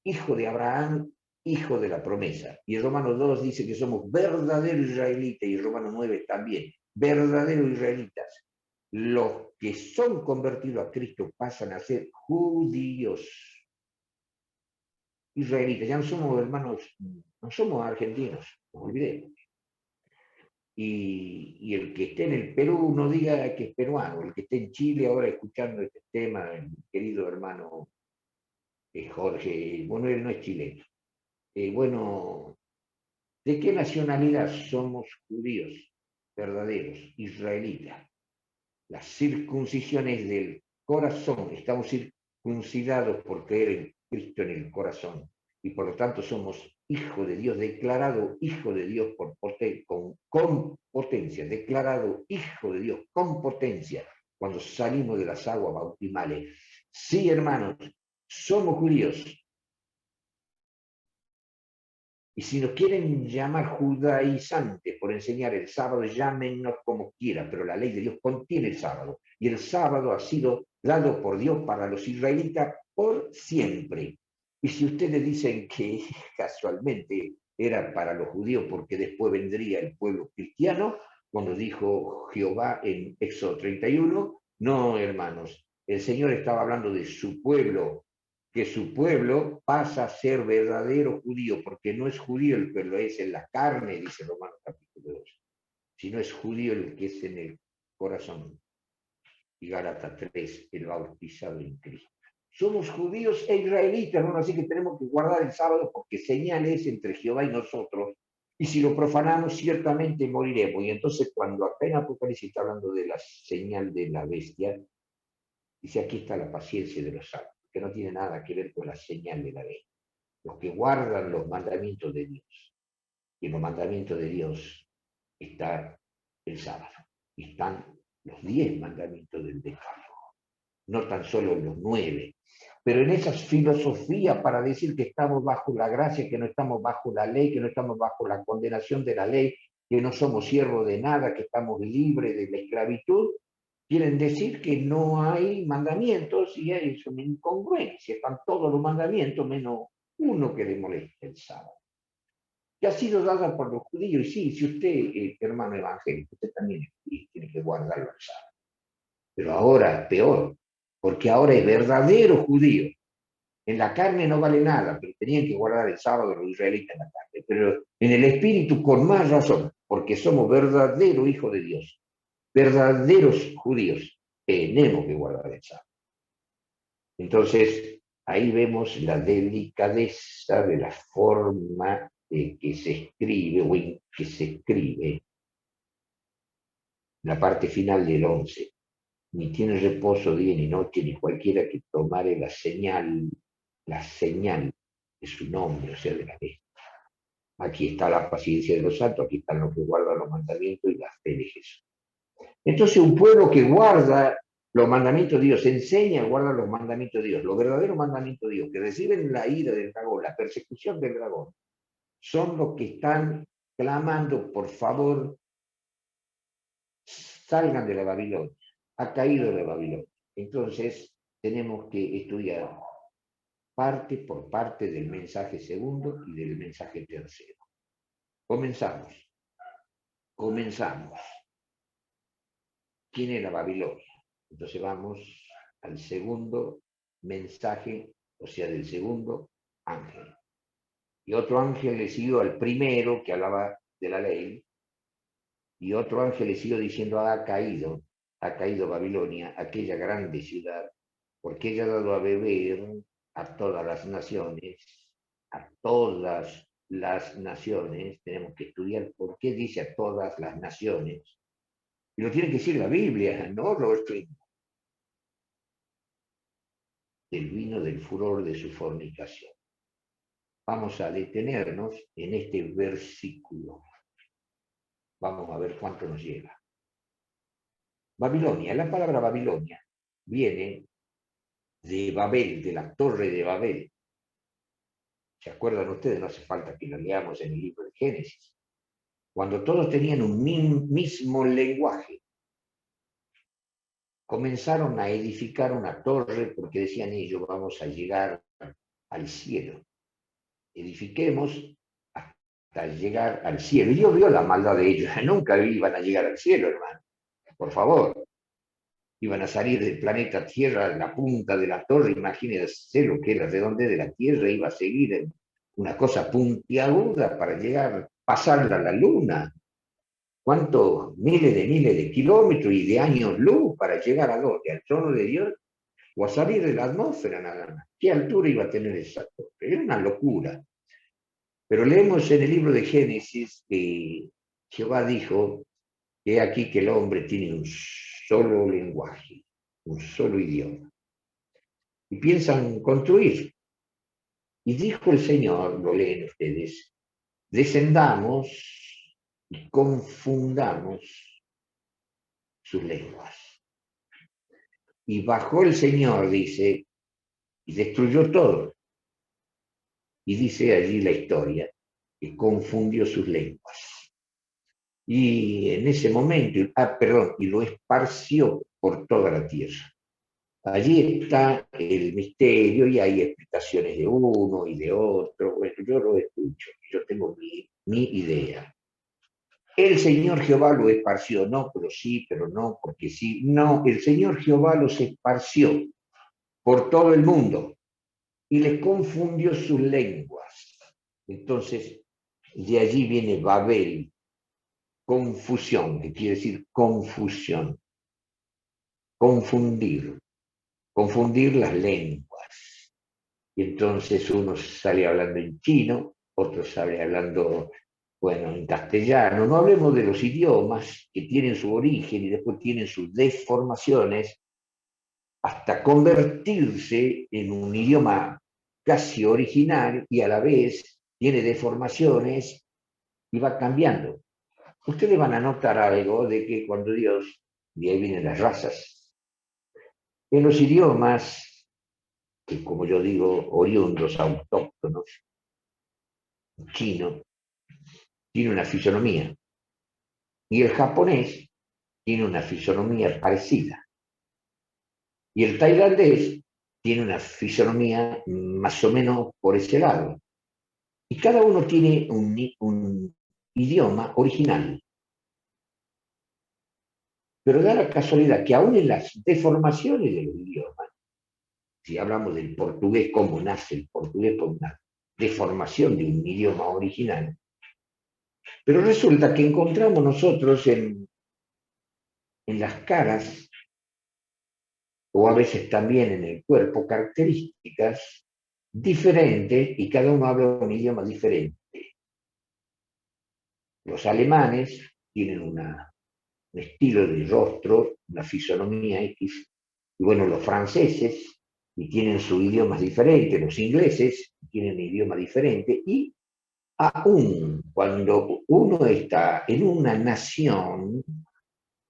hijo de Abraham, hijo de la promesa. Y en Romanos 2 dice que somos verdaderos israelitas y en Romanos 9 también, verdaderos israelitas. Los que son convertidos a Cristo pasan a ser judíos, israelitas, ya no somos hermanos, no somos argentinos, no olvidemos. Y el que esté en el Perú no diga que es peruano, el que esté en Chile ahora escuchando este tema, el querido hermano Jorge, bueno, él no es chileno. Bueno, ¿de qué nacionalidad somos judíos verdaderos, israelitas? La circuncisión es del corazón, estamos circuncidados por creer en Cristo en el corazón y por lo tanto somos hijo de Dios, declarado hijo de Dios con potencia, declarado hijo de Dios con potencia cuando salimos de las aguas bautismales. Sí, hermanos, somos judíos. Y si nos quieren llamar judaizantes por enseñar el sábado, llámenos como quieran, pero la ley de Dios contiene el sábado. Y el sábado ha sido dado por Dios para los israelitas por siempre. Y si ustedes dicen que casualmente era para los judíos porque después vendría el pueblo cristiano, cuando dijo Jehová en Éxodo 31, no, hermanos, el Señor estaba hablando de su pueblo, que su pueblo pasa a ser verdadero judío, porque no es judío el que lo es en la carne, dice Romanos capítulo 2, sino es judío el que es en el corazón. Y Gálatas 3, el bautizado en Cristo. Somos judíos e israelitas, ¿no? Así que tenemos que guardar el sábado porque señal es entre Jehová y nosotros. Y si lo profanamos, ciertamente moriremos. Y entonces, cuando acá en Apocalipsis está hablando de la señal de la bestia, dice: aquí está la paciencia de los santos, que no tiene nada que ver con la señal de la ley. Los que guardan los mandamientos de Dios. Y en los mandamientos de Dios está el sábado. Y están los 10 mandamientos del decálogo, no tan solo los 9. Pero en esas filosofías para decir que estamos bajo la gracia, que no estamos bajo la ley, que no estamos bajo la condenación de la ley, que no somos siervos de nada, que estamos libres de la esclavitud, quieren decir que no hay mandamientos y es una incongruencia. Están todos los mandamientos menos uno que le molesta, el sábado, que ha sido dada por los judíos. Y sí, si usted, hermano evangélico, usted también tiene que guardarlo el sábado. Pero ahora peor, porque ahora es verdadero judío. En la carne no vale nada, pero tenían que guardar el sábado los israelitas en la carne. Pero en el espíritu con más razón, porque somos verdaderos hijos de Dios, verdaderos judíos, tenemos que guardar el sábado. Entonces, ahí vemos la delicadeza de la forma en que se escribe o en que se escribe la parte final del 11. Ni tiene reposo día ni noche, ni cualquiera que tomare la señal de su nombre, o sea, de la bestia. Aquí está la paciencia de los santos, aquí están los que guardan los mandamientos y la fe de Jesús. Entonces, un pueblo que guarda los mandamientos de Dios, enseña a guardar los mandamientos de Dios, los verdaderos mandamientos de Dios, que reciben la ira del dragón, la persecución del dragón, son los que están clamando: por favor, salgan de la Babilonia, ha caído la Babilonia. Entonces, tenemos que estudiar parte por parte del mensaje segundo y del mensaje tercero. Comenzamos. ¿Quién era Babilonia? Entonces vamos al segundo mensaje, o sea, del segundo ángel. Y otro ángel le siguió al primero, que hablaba de la ley, Y otro ángel le siguió diciendo, ha caído Babilonia, aquella grande ciudad, porque ella ha dado a beber a todas las naciones, a todas las naciones. Tenemos que estudiar por qué dice a todas las naciones. Y lo tiene que decir la Biblia, no lo estoy. Del vino del furor de su fornicación. Vamos a detenernos en este versículo. Vamos a ver cuánto nos llega. Babilonia, la palabra Babilonia viene de Babel, de la torre de Babel. ¿Se acuerdan ustedes? No hace falta que lo leamos en el libro de Génesis. Cuando todos tenían un mismo lenguaje, comenzaron a edificar una torre porque decían ellos, vamos a llegar al cielo. Edifiquemos hasta llegar al cielo. Y Dios vio la maldad de ellos. Nunca iban a llegar al cielo, hermano. Por favor. Iban a salir del planeta Tierra, la punta de la torre, imagínense lo que era el redondez de la Tierra, iba a seguir en una cosa puntiaguda para llegar, pasarla a la Luna. ¿Cuántos miles de kilómetros y de años luz para llegar a dónde? ¿Al trono de Dios? ¿O a salir de la atmósfera nada más? ¿Qué altura iba a tener esa torre? Era una locura. Pero leemos en el libro de Génesis que Jehová dijo que aquí que el hombre tiene un solo lenguaje, un solo idioma. Y piensan construir. Y dijo el Señor, lo leen ustedes, descendamos y confundamos sus lenguas. Y bajó el Señor, dice, y destruyó todo. Y dice allí la historia, que confundió sus lenguas. Y en ese momento, y lo esparció por toda la tierra. Allí está el misterio y hay explicaciones de uno y de otro. Bueno, yo lo escucho, yo tengo mi idea. El Señor Jehová lo esparció, no, pero sí, pero no, porque sí. No, el Señor Jehová los esparció por todo el mundo y les confundió sus lenguas. Entonces, de allí viene Babel, confusión, que quiere decir confusión, confundir las lenguas. Y entonces uno sale hablando en chino, otro sale hablando, bueno, en castellano. No hablemos de los idiomas que tienen su origen y después tienen sus deformaciones hasta convertirse en un idioma casi original y a la vez tiene deformaciones y va cambiando. Ustedes van a notar algo de que cuando Dios, y ahí vienen las razas, en los idiomas, que como yo digo, oriundos, autóctonos, chino, tiene una fisonomía, y el japonés tiene una fisonomía parecida, y el tailandés tiene una fisonomía más o menos por ese lado. Y cada uno tiene un idioma original. Pero da la casualidad que aún en las deformaciones de los idiomas, si hablamos del portugués, cómo nace el portugués por una deformación de un idioma original, pero resulta que encontramos nosotros en las caras, o a veces también en el cuerpo, características diferentes y cada uno habla un idioma diferente. Los alemanes tienen un estilo de rostro, una fisonomía X, y bueno, los franceses y tienen sus idiomas diferentes, los ingleses tienen un idioma diferente, y aún cuando uno está en una nación,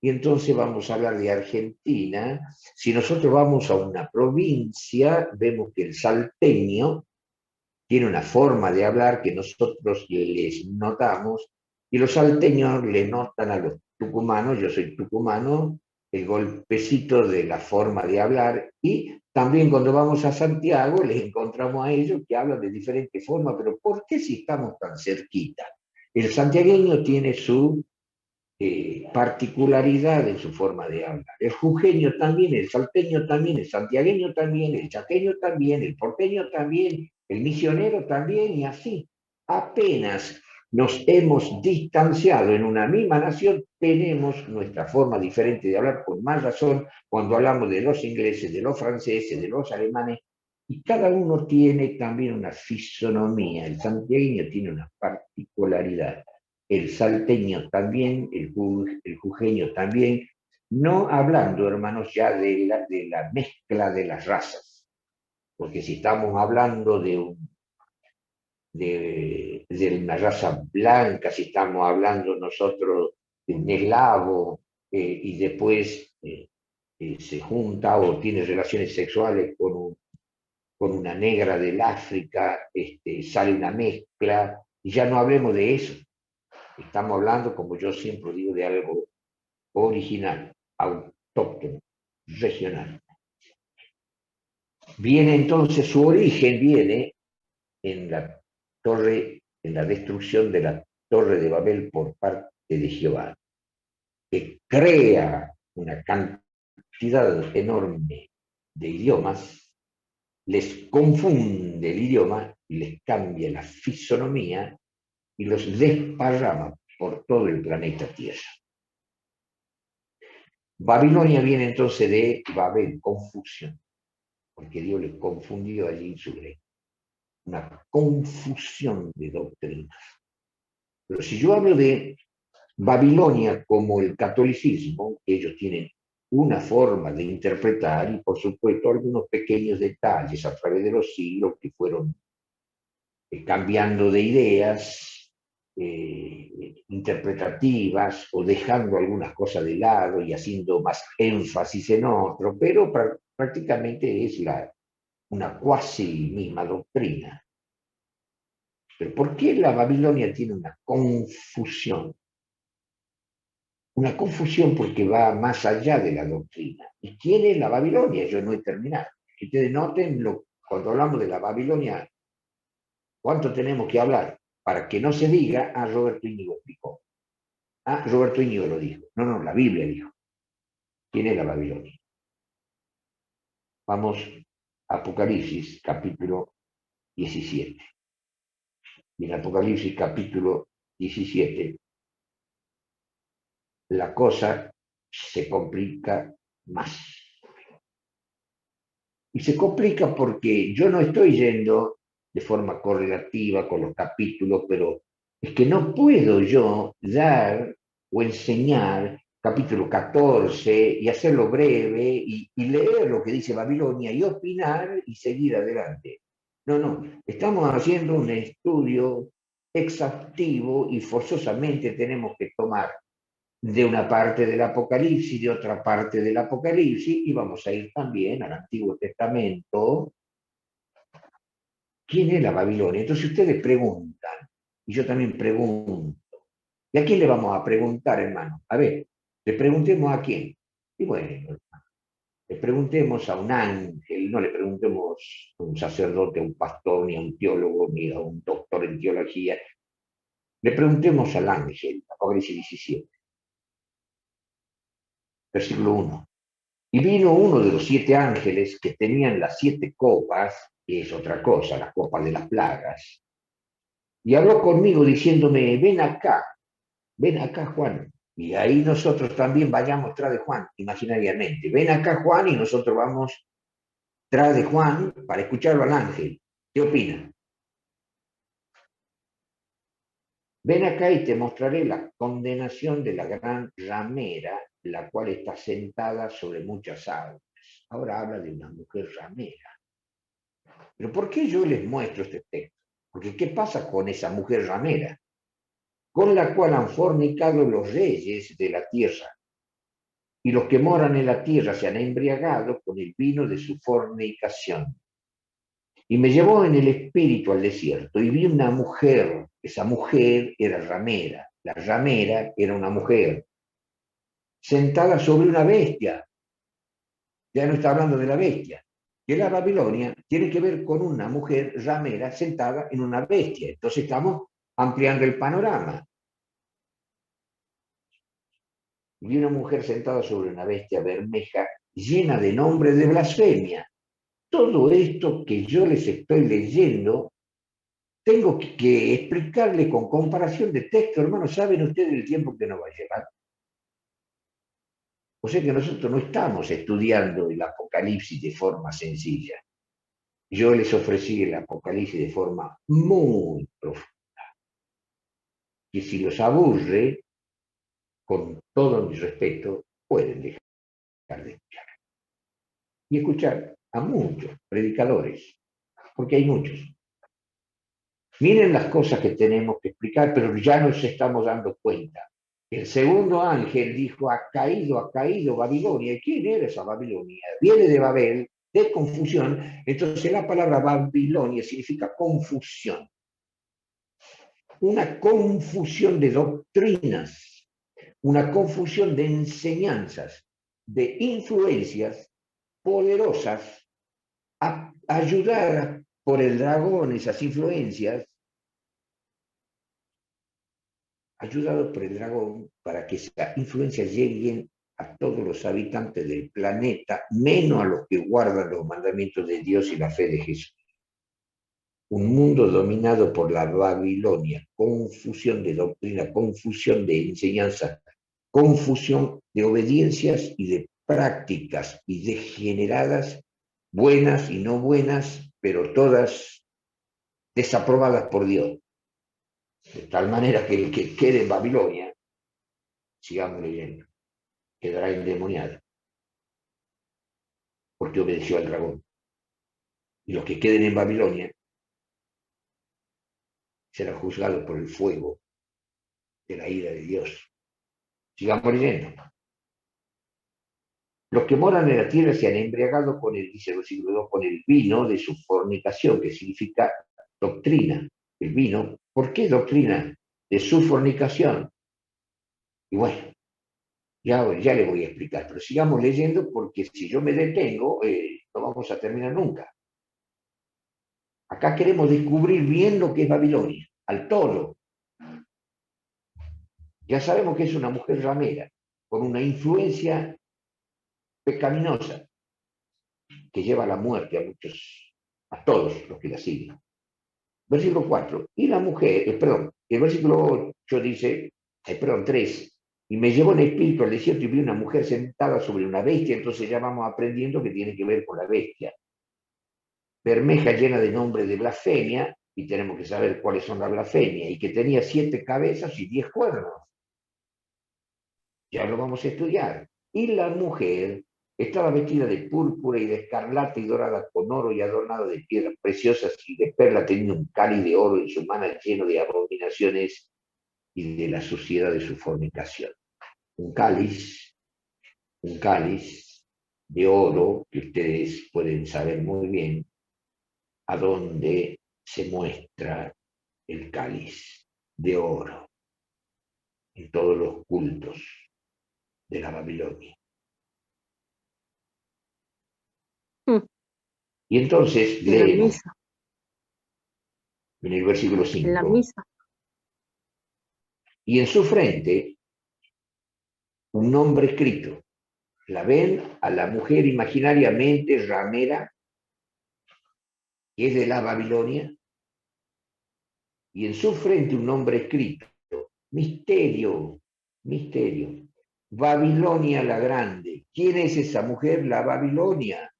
y entonces vamos a hablar de Argentina, si nosotros vamos a una provincia, vemos que el salteño tiene una forma de hablar que nosotros les notamos, y los salteños le notan a los tucumanos, yo soy tucumano, el golpecito de la forma de hablar, y también cuando vamos a Santiago les encontramos a ellos que hablan de diferentes formas, pero ¿por qué si estamos tan cerquita? El santiagueño tiene su particularidad en su forma de hablar. El jujeño también, el salteño también, el santiagueño también, el chaqueño también, el porteño también, el misionero también, y así. Apenas nos hemos distanciado en una misma nación, tenemos nuestra forma diferente de hablar, con más razón cuando hablamos de los ingleses, de los franceses, de los alemanes, y cada uno tiene también una fisonomía. El santiagueño tiene una particularidad, el salteño también, el jujeño también, no hablando, hermanos, ya de la mezcla de las razas, porque si estamos hablando de una raza blanca, si estamos hablando nosotros de un eslavo, y después se junta o tiene relaciones sexuales con una negra del África, sale una mezcla, y ya no hablemos de eso. Estamos hablando, como yo siempre digo, de algo original, autóctono, regional. Viene entonces, su origen viene en la en la destrucción de la torre de Babel por parte de Jehová, que crea una cantidad enorme de idiomas, les confunde el idioma y les cambia la fisonomía y los desparrama por todo el planeta Tierra. Babilonia viene entonces de Babel, confusión, porque Dios les confundió allí en su ley. Una confusión de doctrinas. Pero si yo hablo de Babilonia como el catolicismo, ellos tienen una forma de interpretar y por supuesto algunos pequeños detalles a través de los siglos que fueron cambiando de ideas interpretativas o dejando algunas cosas de lado y haciendo más énfasis en otro, pero prácticamente es una cuasi misma doctrina. Pero ¿por qué la Babilonia tiene una confusión? Una confusión porque va más allá de la doctrina. ¿Y quién es la Babilonia? Yo no he terminado. Que ustedes noten, cuando hablamos de la Babilonia, ¿cuánto tenemos que hablar? Para que no se diga, Roberto Íñigo explicó. Roberto Íñigo lo dijo. No, no, la Biblia dijo. ¿Quién es la Babilonia? Vamos a Apocalipsis, capítulo 17. Y en Apocalipsis, capítulo 17, la cosa se complica más. Y se complica porque yo no estoy yendo de forma correlativa con los capítulos, pero es que no puedo yo dar o enseñar capítulo 14 y hacerlo breve y leer lo que dice Babilonia y opinar y seguir adelante. No, no, estamos haciendo un estudio exhaustivo y forzosamente tenemos que tomar de una parte del Apocalipsis, de otra parte del Apocalipsis, y vamos a ir también al Antiguo Testamento. ¿Quién es la Babilonia? Entonces ustedes preguntan, y yo también pregunto. ¿Y a quién le vamos a preguntar, hermano? A ver, le preguntemos a quién. Y bueno, le preguntemos a un ángel, no le preguntemos a un sacerdote, a un pastor, ni a un teólogo, ni a un doctor en teología. Le preguntemos al ángel, Apocalipsis 17, versículo 1. Y vino uno de los 7 ángeles que tenían las 7 copas, que es otra cosa, las copas de las plagas, y habló conmigo diciéndome, ven acá Juan, y ahí nosotros también vayamos tras de Juan, imaginariamente. Ven acá Juan y nosotros vamos tras de Juan para escucharlo al ángel. ¿Qué opina? Ven acá y te mostraré la condenación de la gran ramera, la cual está sentada sobre muchas aguas. Ahora habla de una mujer ramera. Pero ¿por qué yo les muestro este texto? Porque ¿qué pasa con esa mujer ramera? Con la cual han fornicado los reyes de la tierra. Y los que moran en la tierra se han embriagado con el vino de su fornicación. Y me llevó en el espíritu al desierto y vi una mujer. Esa mujer era ramera. La ramera era una mujer sentada sobre una bestia. Ya no está hablando de la bestia, que la Babilonia tiene que ver con una mujer ramera sentada en una bestia. Entonces estamos ampliando el panorama. Y una mujer sentada sobre una bestia bermeja llena de nombres de blasfemia. Todo esto que yo les estoy leyendo tengo que explicarle con comparación de texto, hermano, ¿saben ustedes el tiempo que nos va a llevar? O sea que nosotros no estamos estudiando el Apocalipsis de forma sencilla. Yo les ofrecí el Apocalipsis de forma muy profunda. Y si los aburre, con todo mi respeto, pueden dejar de escuchar. Y escuchar a muchos predicadores, porque hay muchos. Miren las cosas que tenemos que explicar, pero ya nos estamos dando cuenta. El segundo ángel dijo, ha caído Babilonia. ¿Y quién era esa Babilonia? Viene de Babel, de confusión. Entonces la palabra Babilonia significa confusión. Una confusión de doctrinas, una confusión de enseñanzas, de influencias poderosas a ayudar por el dragón esas influencias, ayudado por el dragón para que esas influencias lleguen a todos los habitantes del planeta, menos a los que guardan los mandamientos de Dios y la fe de Jesús. Un mundo dominado por la Babilonia, confusión de doctrina, confusión de enseñanza, confusión de obediencias y de prácticas y degeneradas, buenas y no buenas, pero todas desaprobadas por Dios. De tal manera que el que quede en Babilonia, sigamos leyendo, quedará endemoniado, porque obedeció al dragón. Y los que queden en Babilonia serán juzgados por el fuego de la ira de Dios. Sigamos leyendo. Los que moran en la tierra se han embriagado con el, dice el versículo 2, con el vino de su fornicación, que significa doctrina. El vino, ¿por qué doctrina? De su fornicación. Y bueno, ya le voy a explicar, pero sigamos leyendo porque si yo me detengo, no vamos a terminar nunca. Acá queremos descubrir bien lo que es Babilonia, al todo. Ya sabemos que es una mujer ramera, con una influencia pecaminosa, que lleva a la muerte a muchos, a todos los que la siguen. Versículo 4. Y la mujer, el versículo 8 dice, perdón, 3. Y me llevó en espíritu al desierto y vi una mujer sentada sobre una bestia, entonces ya vamos aprendiendo que tiene que ver con la bestia. Bermeja llena de nombre de blasfemia, y tenemos que saber cuáles son las blasfemias, y que tenía 7 cabezas y 10 cuernos. Ya lo vamos a estudiar. Y la mujer estaba vestida de púrpura y de escarlata y dorada con oro y adornada de piedras preciosas y de perla, tenía un cáliz de oro en su mano lleno de abominaciones y de la suciedad de su fornicación. Un cáliz, un cáliz de oro que ustedes pueden saber muy bien a dónde se muestra el cáliz de oro en todos los cultos de la Babilonia. Y entonces leemos en el versículo 5, y en su frente un nombre escrito. La ven a la mujer imaginariamente ramera, que es de la Babilonia, y en su frente un nombre escrito. Misterio, misterio. Babilonia la grande. ¿Quién es esa mujer? La Babilonia.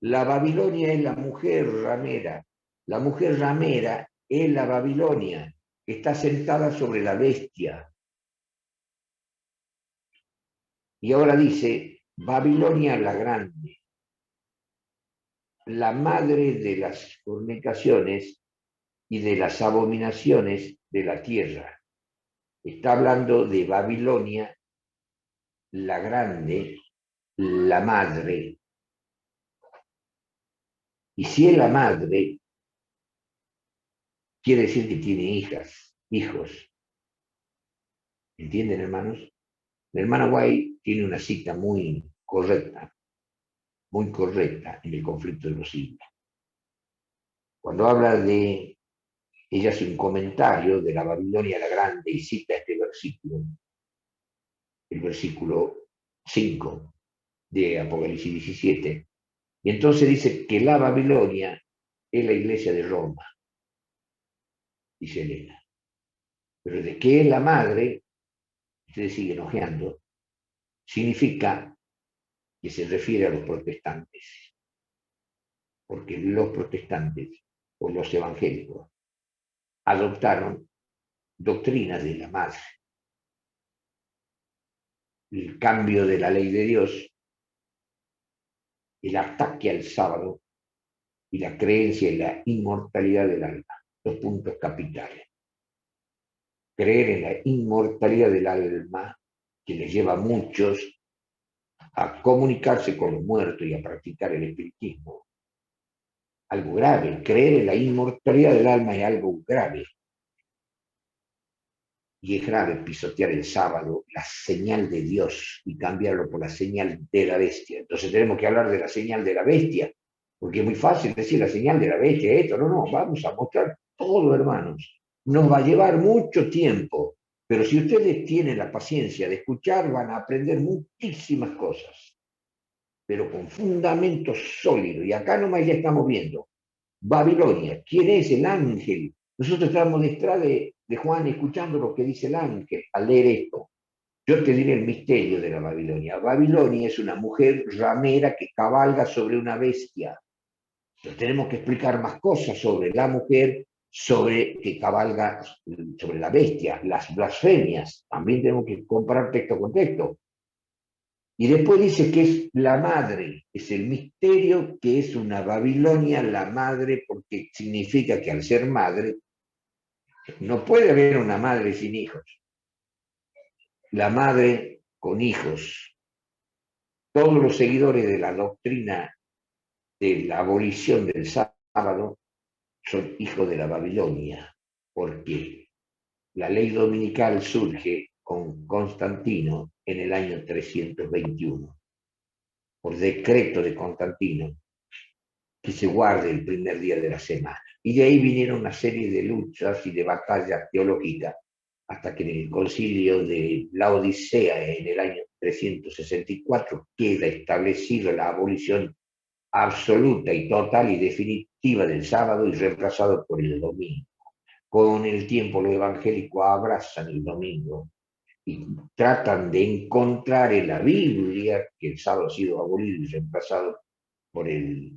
La Babilonia es la mujer ramera. La mujer ramera es la Babilonia, que está sentada sobre la bestia. Y ahora dice, Babilonia la grande, la madre de las fornicaciones y de las abominaciones de la tierra. Está hablando de Babilonia la grande, la madre. Y si es la madre, quiere decir que tiene hijas, hijos. ¿Entienden, hermanos? La hermana White tiene una cita muy correcta en el conflicto de los siglos. Cuando habla de, ella hace un comentario de la Babilonia la Grande y cita este versículo, el versículo 5 de Apocalipsis 17. Y entonces dice que la Babilonia es la iglesia de Roma. dice Elena. Pero de qué es la madre, ustedes siguen ojeando, significa que se refiere a los protestantes, porque los protestantes o los evangélicos adoptaron doctrinas de la madre, el cambio de la ley de Dios, el ataque al sábado y la creencia en la inmortalidad del alma, dos puntos capitales. Creer en la inmortalidad del alma, que les lleva a muchos a comunicarse con los muertos y a practicar el espiritismo. Algo grave, creer en la inmortalidad del alma es algo grave. Y es grave pisotear el sábado, la señal de Dios, y cambiarlo por la señal de la bestia. Entonces tenemos que hablar de la señal de la bestia, porque es muy fácil decir la señal de la bestia, esto, no, vamos a mostrar todo, hermanos. Nos va a llevar mucho tiempo, pero si ustedes tienen la paciencia de escuchar, van a aprender muchísimas cosas, pero con fundamentos sólidos. Y acá nomás ya estamos viendo Babilonia. ¿Quién es el ángel? Nosotros estamos detrás de Juan escuchando lo que dice el ángel al leer esto. Yo te diré el misterio de la Babilonia. Babilonia es una mujer ramera que cabalga sobre una bestia. Entonces tenemos que explicar más cosas sobre la mujer, sobre que cabalga sobre la bestia, las blasfemias. También tenemos que comparar texto con texto. Y después dice que es la madre, es el misterio que es una Babilonia la madre, porque significa que al ser madre, no puede haber una madre sin hijos. La madre con hijos. Todos los seguidores de la doctrina de la abolición del sábado son hijos de la Babilonia, porque la ley dominical surge con Constantino en el año 321, por decreto de Constantino, que se guarde el primer día de la semana. Y de ahí vinieron una serie de luchas y de batallas teológicas, hasta que en el concilio de la Odisea, en el año 364, queda establecido la abolición absoluta y total y definitiva del sábado y reemplazado por el domingo. Con el tiempo los evangélicos abrazan el domingo y tratan de encontrar en la Biblia que el sábado ha sido abolido y reemplazado por el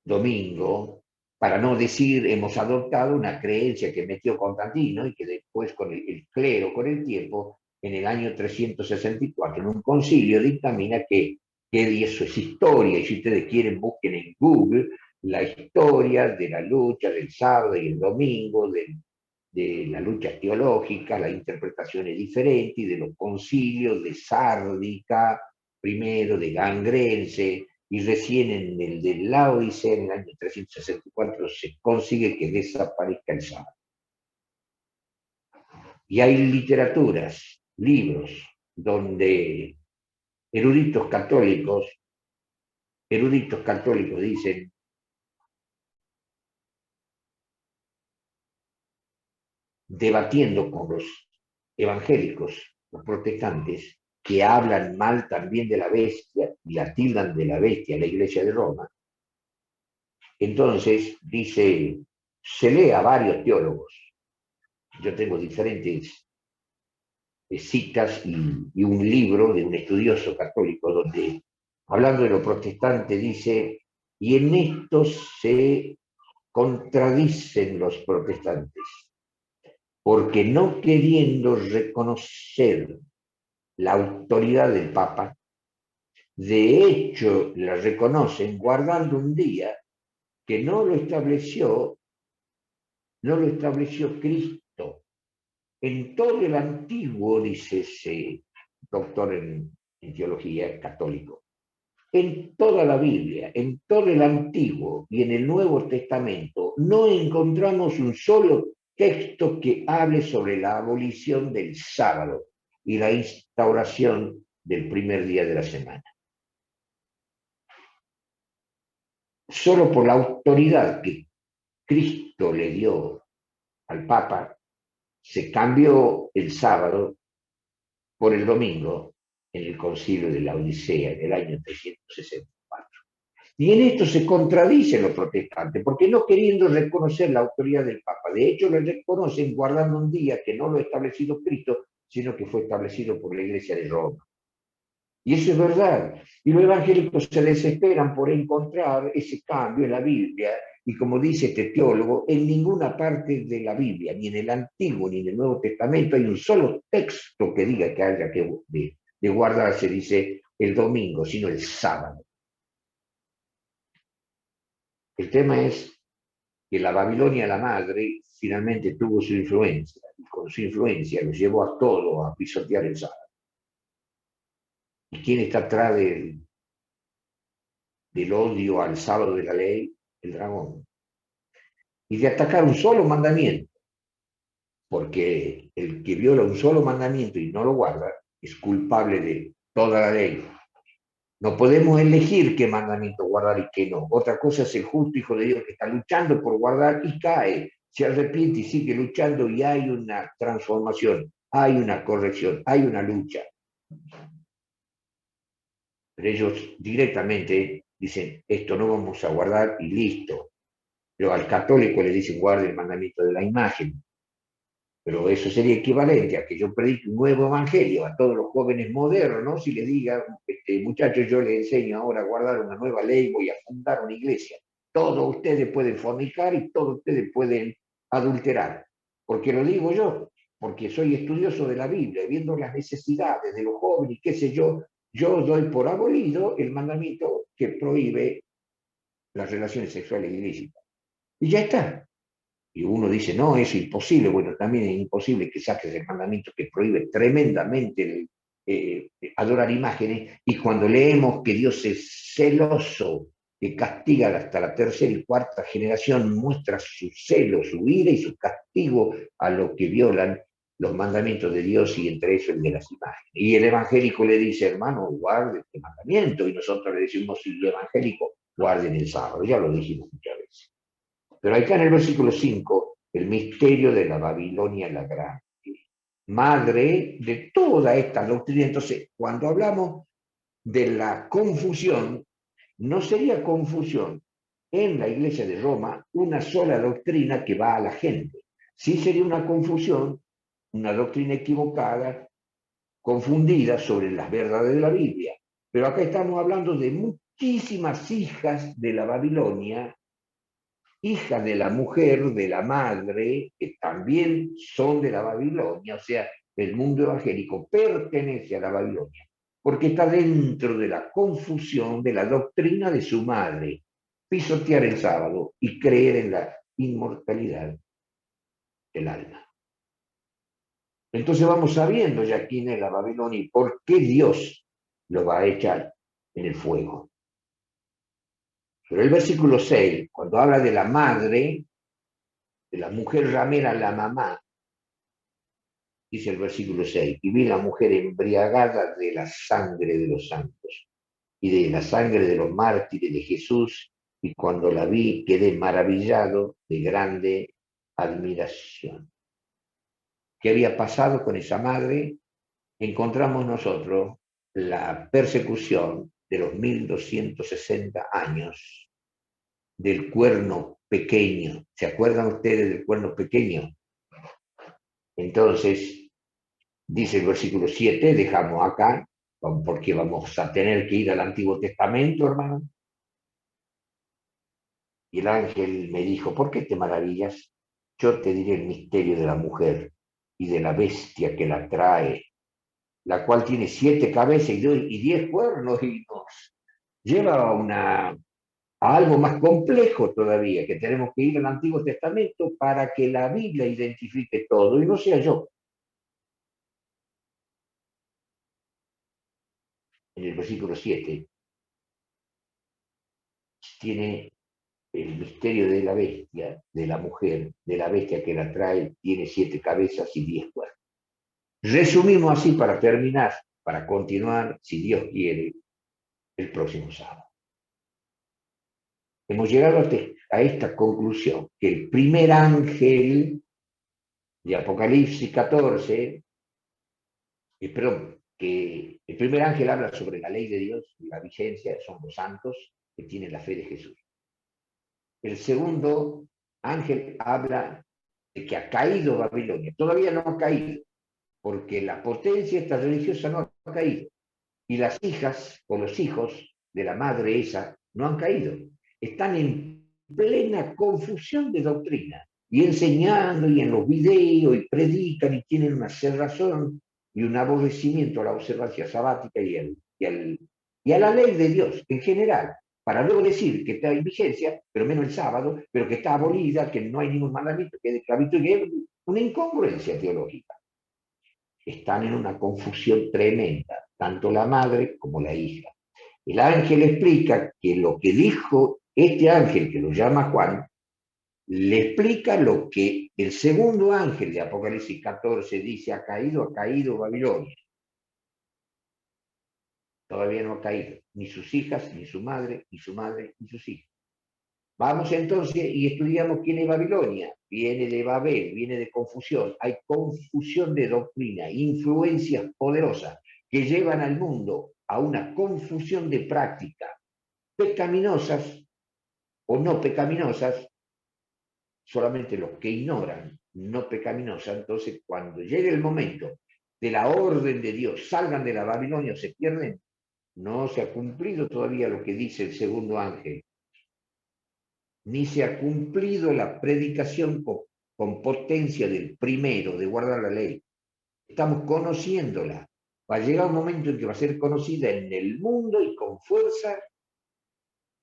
domingo, para no decir hemos adoptado una creencia que metió Constantino y que después con el clero, con el tiempo, en el año 364, en un concilio, dictamina que eso es historia, y si ustedes quieren busquen en Google la historia de la lucha del sábado y el domingo, de la lucha teológica, la interpretación es diferente, y de los concilios de Sárdica, primero de Gangrense, y recién en el de Laodicea, en el año 364, se consigue que desaparezca el sábado. Y hay literaturas, libros, donde eruditos católicos dicen, debatiendo con los evangélicos, los protestantes, que hablan mal también de la bestia y la tildan de la bestia la Iglesia de Roma. Entonces, dice, se lee a varios teólogos. Yo tengo diferentes citas y un libro de un estudioso católico donde, hablando de lo protestante, dice, y en esto se contradicen los protestantes, porque no queriendo reconocer la autoridad del Papa, de hecho la reconocen guardando un día que no lo estableció Cristo. En todo el antiguo, dice ese doctor en teología católico, en toda la Biblia, en todo el Antiguo y en el Nuevo Testamento, no encontramos un solo texto que hable sobre la abolición del sábado y la instauración del primer día de la semana. Solo por la autoridad que Cristo le dio al Papa, se cambió el sábado por el domingo en el concilio de la Odisea en el año 364. Y en esto se contradicen los protestantes, porque no queriendo reconocer la autoridad del Papa, de hecho lo reconocen guardando un día que no lo ha establecido Cristo, sino que fue establecido por la Iglesia de Roma. Y eso es verdad. Y los evangélicos se desesperan por encontrar ese cambio en la Biblia. Y como dice este teólogo, en ninguna parte de la Biblia, ni en el Antiguo ni en el Nuevo Testamento, hay un solo texto que diga que haya que de guardarse, dice, el domingo, sino el sábado. El tema es que la Babilonia la madre finalmente tuvo su influencia, y con su influencia los llevó a todos a pisotear el sábado. ¿Y quién está atrás del odio al sábado de la ley? El dragón. Y de atacar un solo mandamiento, porque el que viola un solo mandamiento y no lo guarda es culpable de toda la ley. No podemos elegir qué mandamiento guardar y qué no. Otra cosa es el justo Hijo de Dios que está luchando por guardar y cae, se arrepiente y sigue luchando y hay una transformación, hay una corrección, hay una lucha. Pero ellos directamente dicen, esto no vamos a guardar y listo. Pero al católico le dicen, guarde el mandamiento de la imagen. Pero eso sería equivalente a que yo predique un nuevo evangelio a todos los jóvenes modernos y les diga, muchachos, yo les enseño ahora a guardar una nueva ley, voy a fundar una iglesia. Todos ustedes pueden fornicar y todos ustedes pueden adulterar. Porque lo digo yo, porque soy estudioso de la Biblia, viendo las necesidades de los jóvenes, qué sé yo doy por abolido el mandamiento que prohíbe las relaciones sexuales ilícitas. Y ya está. Y uno dice, no, es imposible. Bueno, también es imposible que saques el mandamiento que prohíbe tremendamente adorar imágenes. Y cuando leemos que Dios es celoso, que castiga hasta la tercera y cuarta generación, muestra su celo, su ira y su castigo a los que violan los mandamientos de Dios y entre eso el de las imágenes. Y el evangélico le dice, hermano, guarde este mandamiento. Y nosotros le decimos, sí, el evangélico, guarden el sábado. Ya lo dijimos muchas veces. Pero ahí está en el versículo 5 el misterio de la Babilonia la Grande, madre de toda esta doctrina. Entonces, cuando hablamos de la confusión, no sería confusión en la iglesia de Roma una sola doctrina que va a la gente. Sí sería una confusión, una doctrina equivocada, confundida sobre las verdades de la Biblia. Pero acá estamos hablando de muchísimas hijas de la Babilonia, hijas de la mujer, de la madre, que también son de la Babilonia, o sea, el mundo evangélico pertenece a la Babilonia, porque está dentro de la confusión de la doctrina de su madre, pisotear el sábado y creer en la inmortalidad del alma. Entonces vamos sabiendo ya quién es la Babilonia y por qué Dios lo va a echar en el fuego. Pero el versículo 6, cuando habla de la madre, de la mujer ramera, la mamá, dice el versículo 6, y vi la mujer embriagada de la sangre de los santos y de la sangre de los mártires de Jesús, y cuando la vi quedé maravillado de grande admiración. ¿Qué había pasado con esa madre? Encontramos nosotros la persecución de los 1260 años del cuerno pequeño. ¿Se acuerdan ustedes del cuerno pequeño? Entonces, dice el versículo 7, dejamos acá, porque vamos a tener que ir al Antiguo Testamento, hermano. Y el ángel me dijo, ¿por qué te maravillas? Yo te diré el misterio de la mujer y de la bestia que la trae, la cual tiene 7 cabezas y 10 cuernos y nos lleva a algo más complejo todavía, que tenemos que ir al Antiguo Testamento para que la Biblia identifique todo y no sea yo. En el versículo 7 tiene el misterio de la bestia, de la mujer, de la bestia que la trae, tiene 7 cabezas y 10 cuernos. Resumimos así para terminar, para continuar, si Dios quiere, el próximo sábado. Hemos llegado a esta conclusión, que el primer ángel de Apocalipsis 14, perdón, que el primer ángel habla sobre la ley de Dios, la vigencia, son los santos, que tienen la fe de Jesús. El segundo ángel habla de que ha caído Babilonia. Todavía no ha caído, porque la potencia esta religiosa no ha caído. Y las hijas o los hijos de la madre esa no han caído. Están en plena confusión de doctrina y enseñando y en los videos y predican y tienen una cerrazón y un aborrecimiento a la observancia sabática y a la ley de Dios en general, para luego decir que está en vigencia, pero menos el sábado, pero que está abolida, que no hay ningún mandamiento, que es de esclavitud, que es una incongruencia teológica. Están en una confusión tremenda, tanto la madre como la hija. El ángel explica que lo que dijo este ángel, que lo llama Juan, le explica lo que el segundo ángel de Apocalipsis 14 dice: ha caído Babilonia. Todavía no ha caído, ni sus hijas, ni su madre, ni su madre, ni sus hijos. Vamos entonces y estudiamos quién es Babilonia. Viene de Babel, viene de confusión. Hay confusión de doctrina, influencias poderosas que llevan al mundo a una confusión de prácticas pecaminosas o no pecaminosas, solamente los que ignoran, no pecaminosas. Entonces, cuando llegue el momento de la orden de Dios, salgan de la Babilonia o se pierden, no se ha cumplido todavía lo que dice el segundo ángel, ni se ha cumplido la predicación con potencia del primero, de guardar la ley. Estamos conociéndola. Va a llegar un momento en que va a ser conocida en el mundo y con fuerza,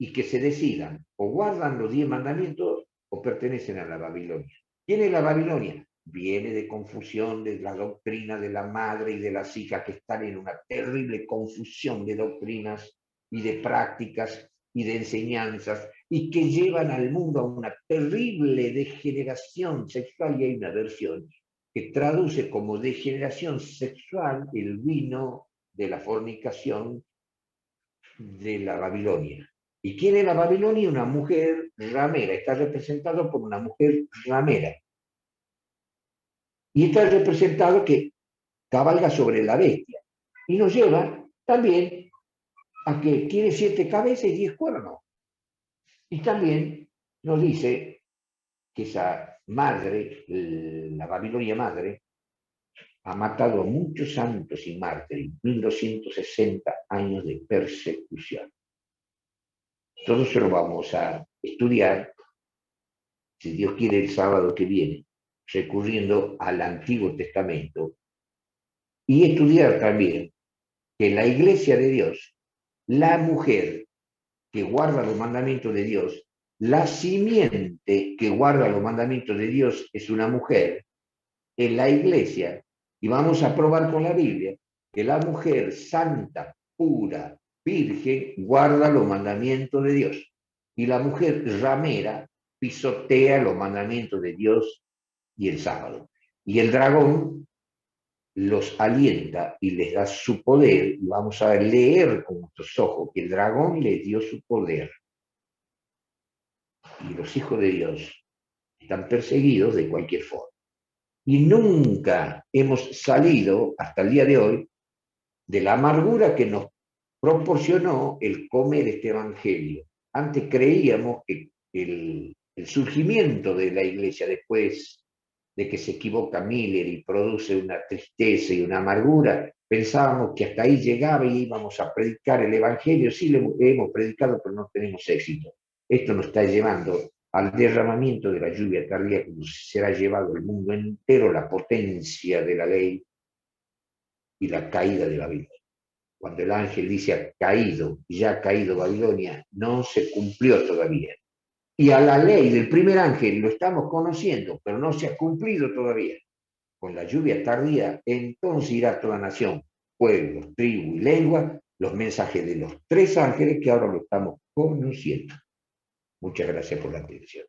y que se decidan, o guardan los 10 mandamientos o pertenecen a la Babilonia. ¿Quién es la Babilonia? Viene de confusión de la doctrina de la madre y de las hijas, que están en una terrible confusión de doctrinas y de prácticas y de enseñanzas, y que llevan al mundo a una terrible degeneración sexual. Y hay una versión que traduce como degeneración sexual el vino de la fornicación de la Babilonia. ¿Y quién es la Babilonia? Una mujer ramera. Está representado por una mujer ramera. Y está representado que cabalga sobre la bestia. Y nos lleva también a que tiene 7 cabezas y 10 cuernos. Y también nos dice que esa madre, la Babilonia madre, ha matado a muchos santos y mártires, 1260 años de persecución. Todo eso lo vamos a estudiar, si Dios quiere, el sábado que viene, recurriendo al Antiguo Testamento, y estudiar también que la iglesia de Dios, la mujer que guarda los mandamientos de Dios, la simiente que guarda los mandamientos de Dios es una mujer en la iglesia, y vamos a probar con la Biblia que la mujer santa, pura, virgen, guarda los mandamientos de Dios, y la mujer ramera pisotea los mandamientos de Dios y el sábado. Y el dragón los alienta y les da su poder, y vamos a leer con nuestros ojos que el dragón le dio su poder. Y los hijos de Dios están perseguidos de cualquier forma. Y nunca hemos salido, hasta el día de hoy, de la amargura que nos proporcionó el comer este evangelio. Antes creíamos que el surgimiento de la iglesia, después de que se equivoca Miller y produce una tristeza y una amargura, pensábamos que hasta ahí llegaba y íbamos a predicar el evangelio. Sí, lo hemos predicado, pero no tenemos éxito. Esto nos está llevando al derramamiento de la lluvia tardía, como será llevado el mundo entero, la potencia de la ley y la caída de Babilonia. Cuando el ángel dice ha caído, ya ha caído Babilonia, no se cumplió todavía. Y a la ley del primer ángel lo estamos conociendo, pero no se ha cumplido todavía. Con la lluvia tardía, entonces irá toda nación, pueblo, tribu y lengua, los mensajes de los 3 ángeles que ahora lo estamos conociendo. Muchas gracias por la atención.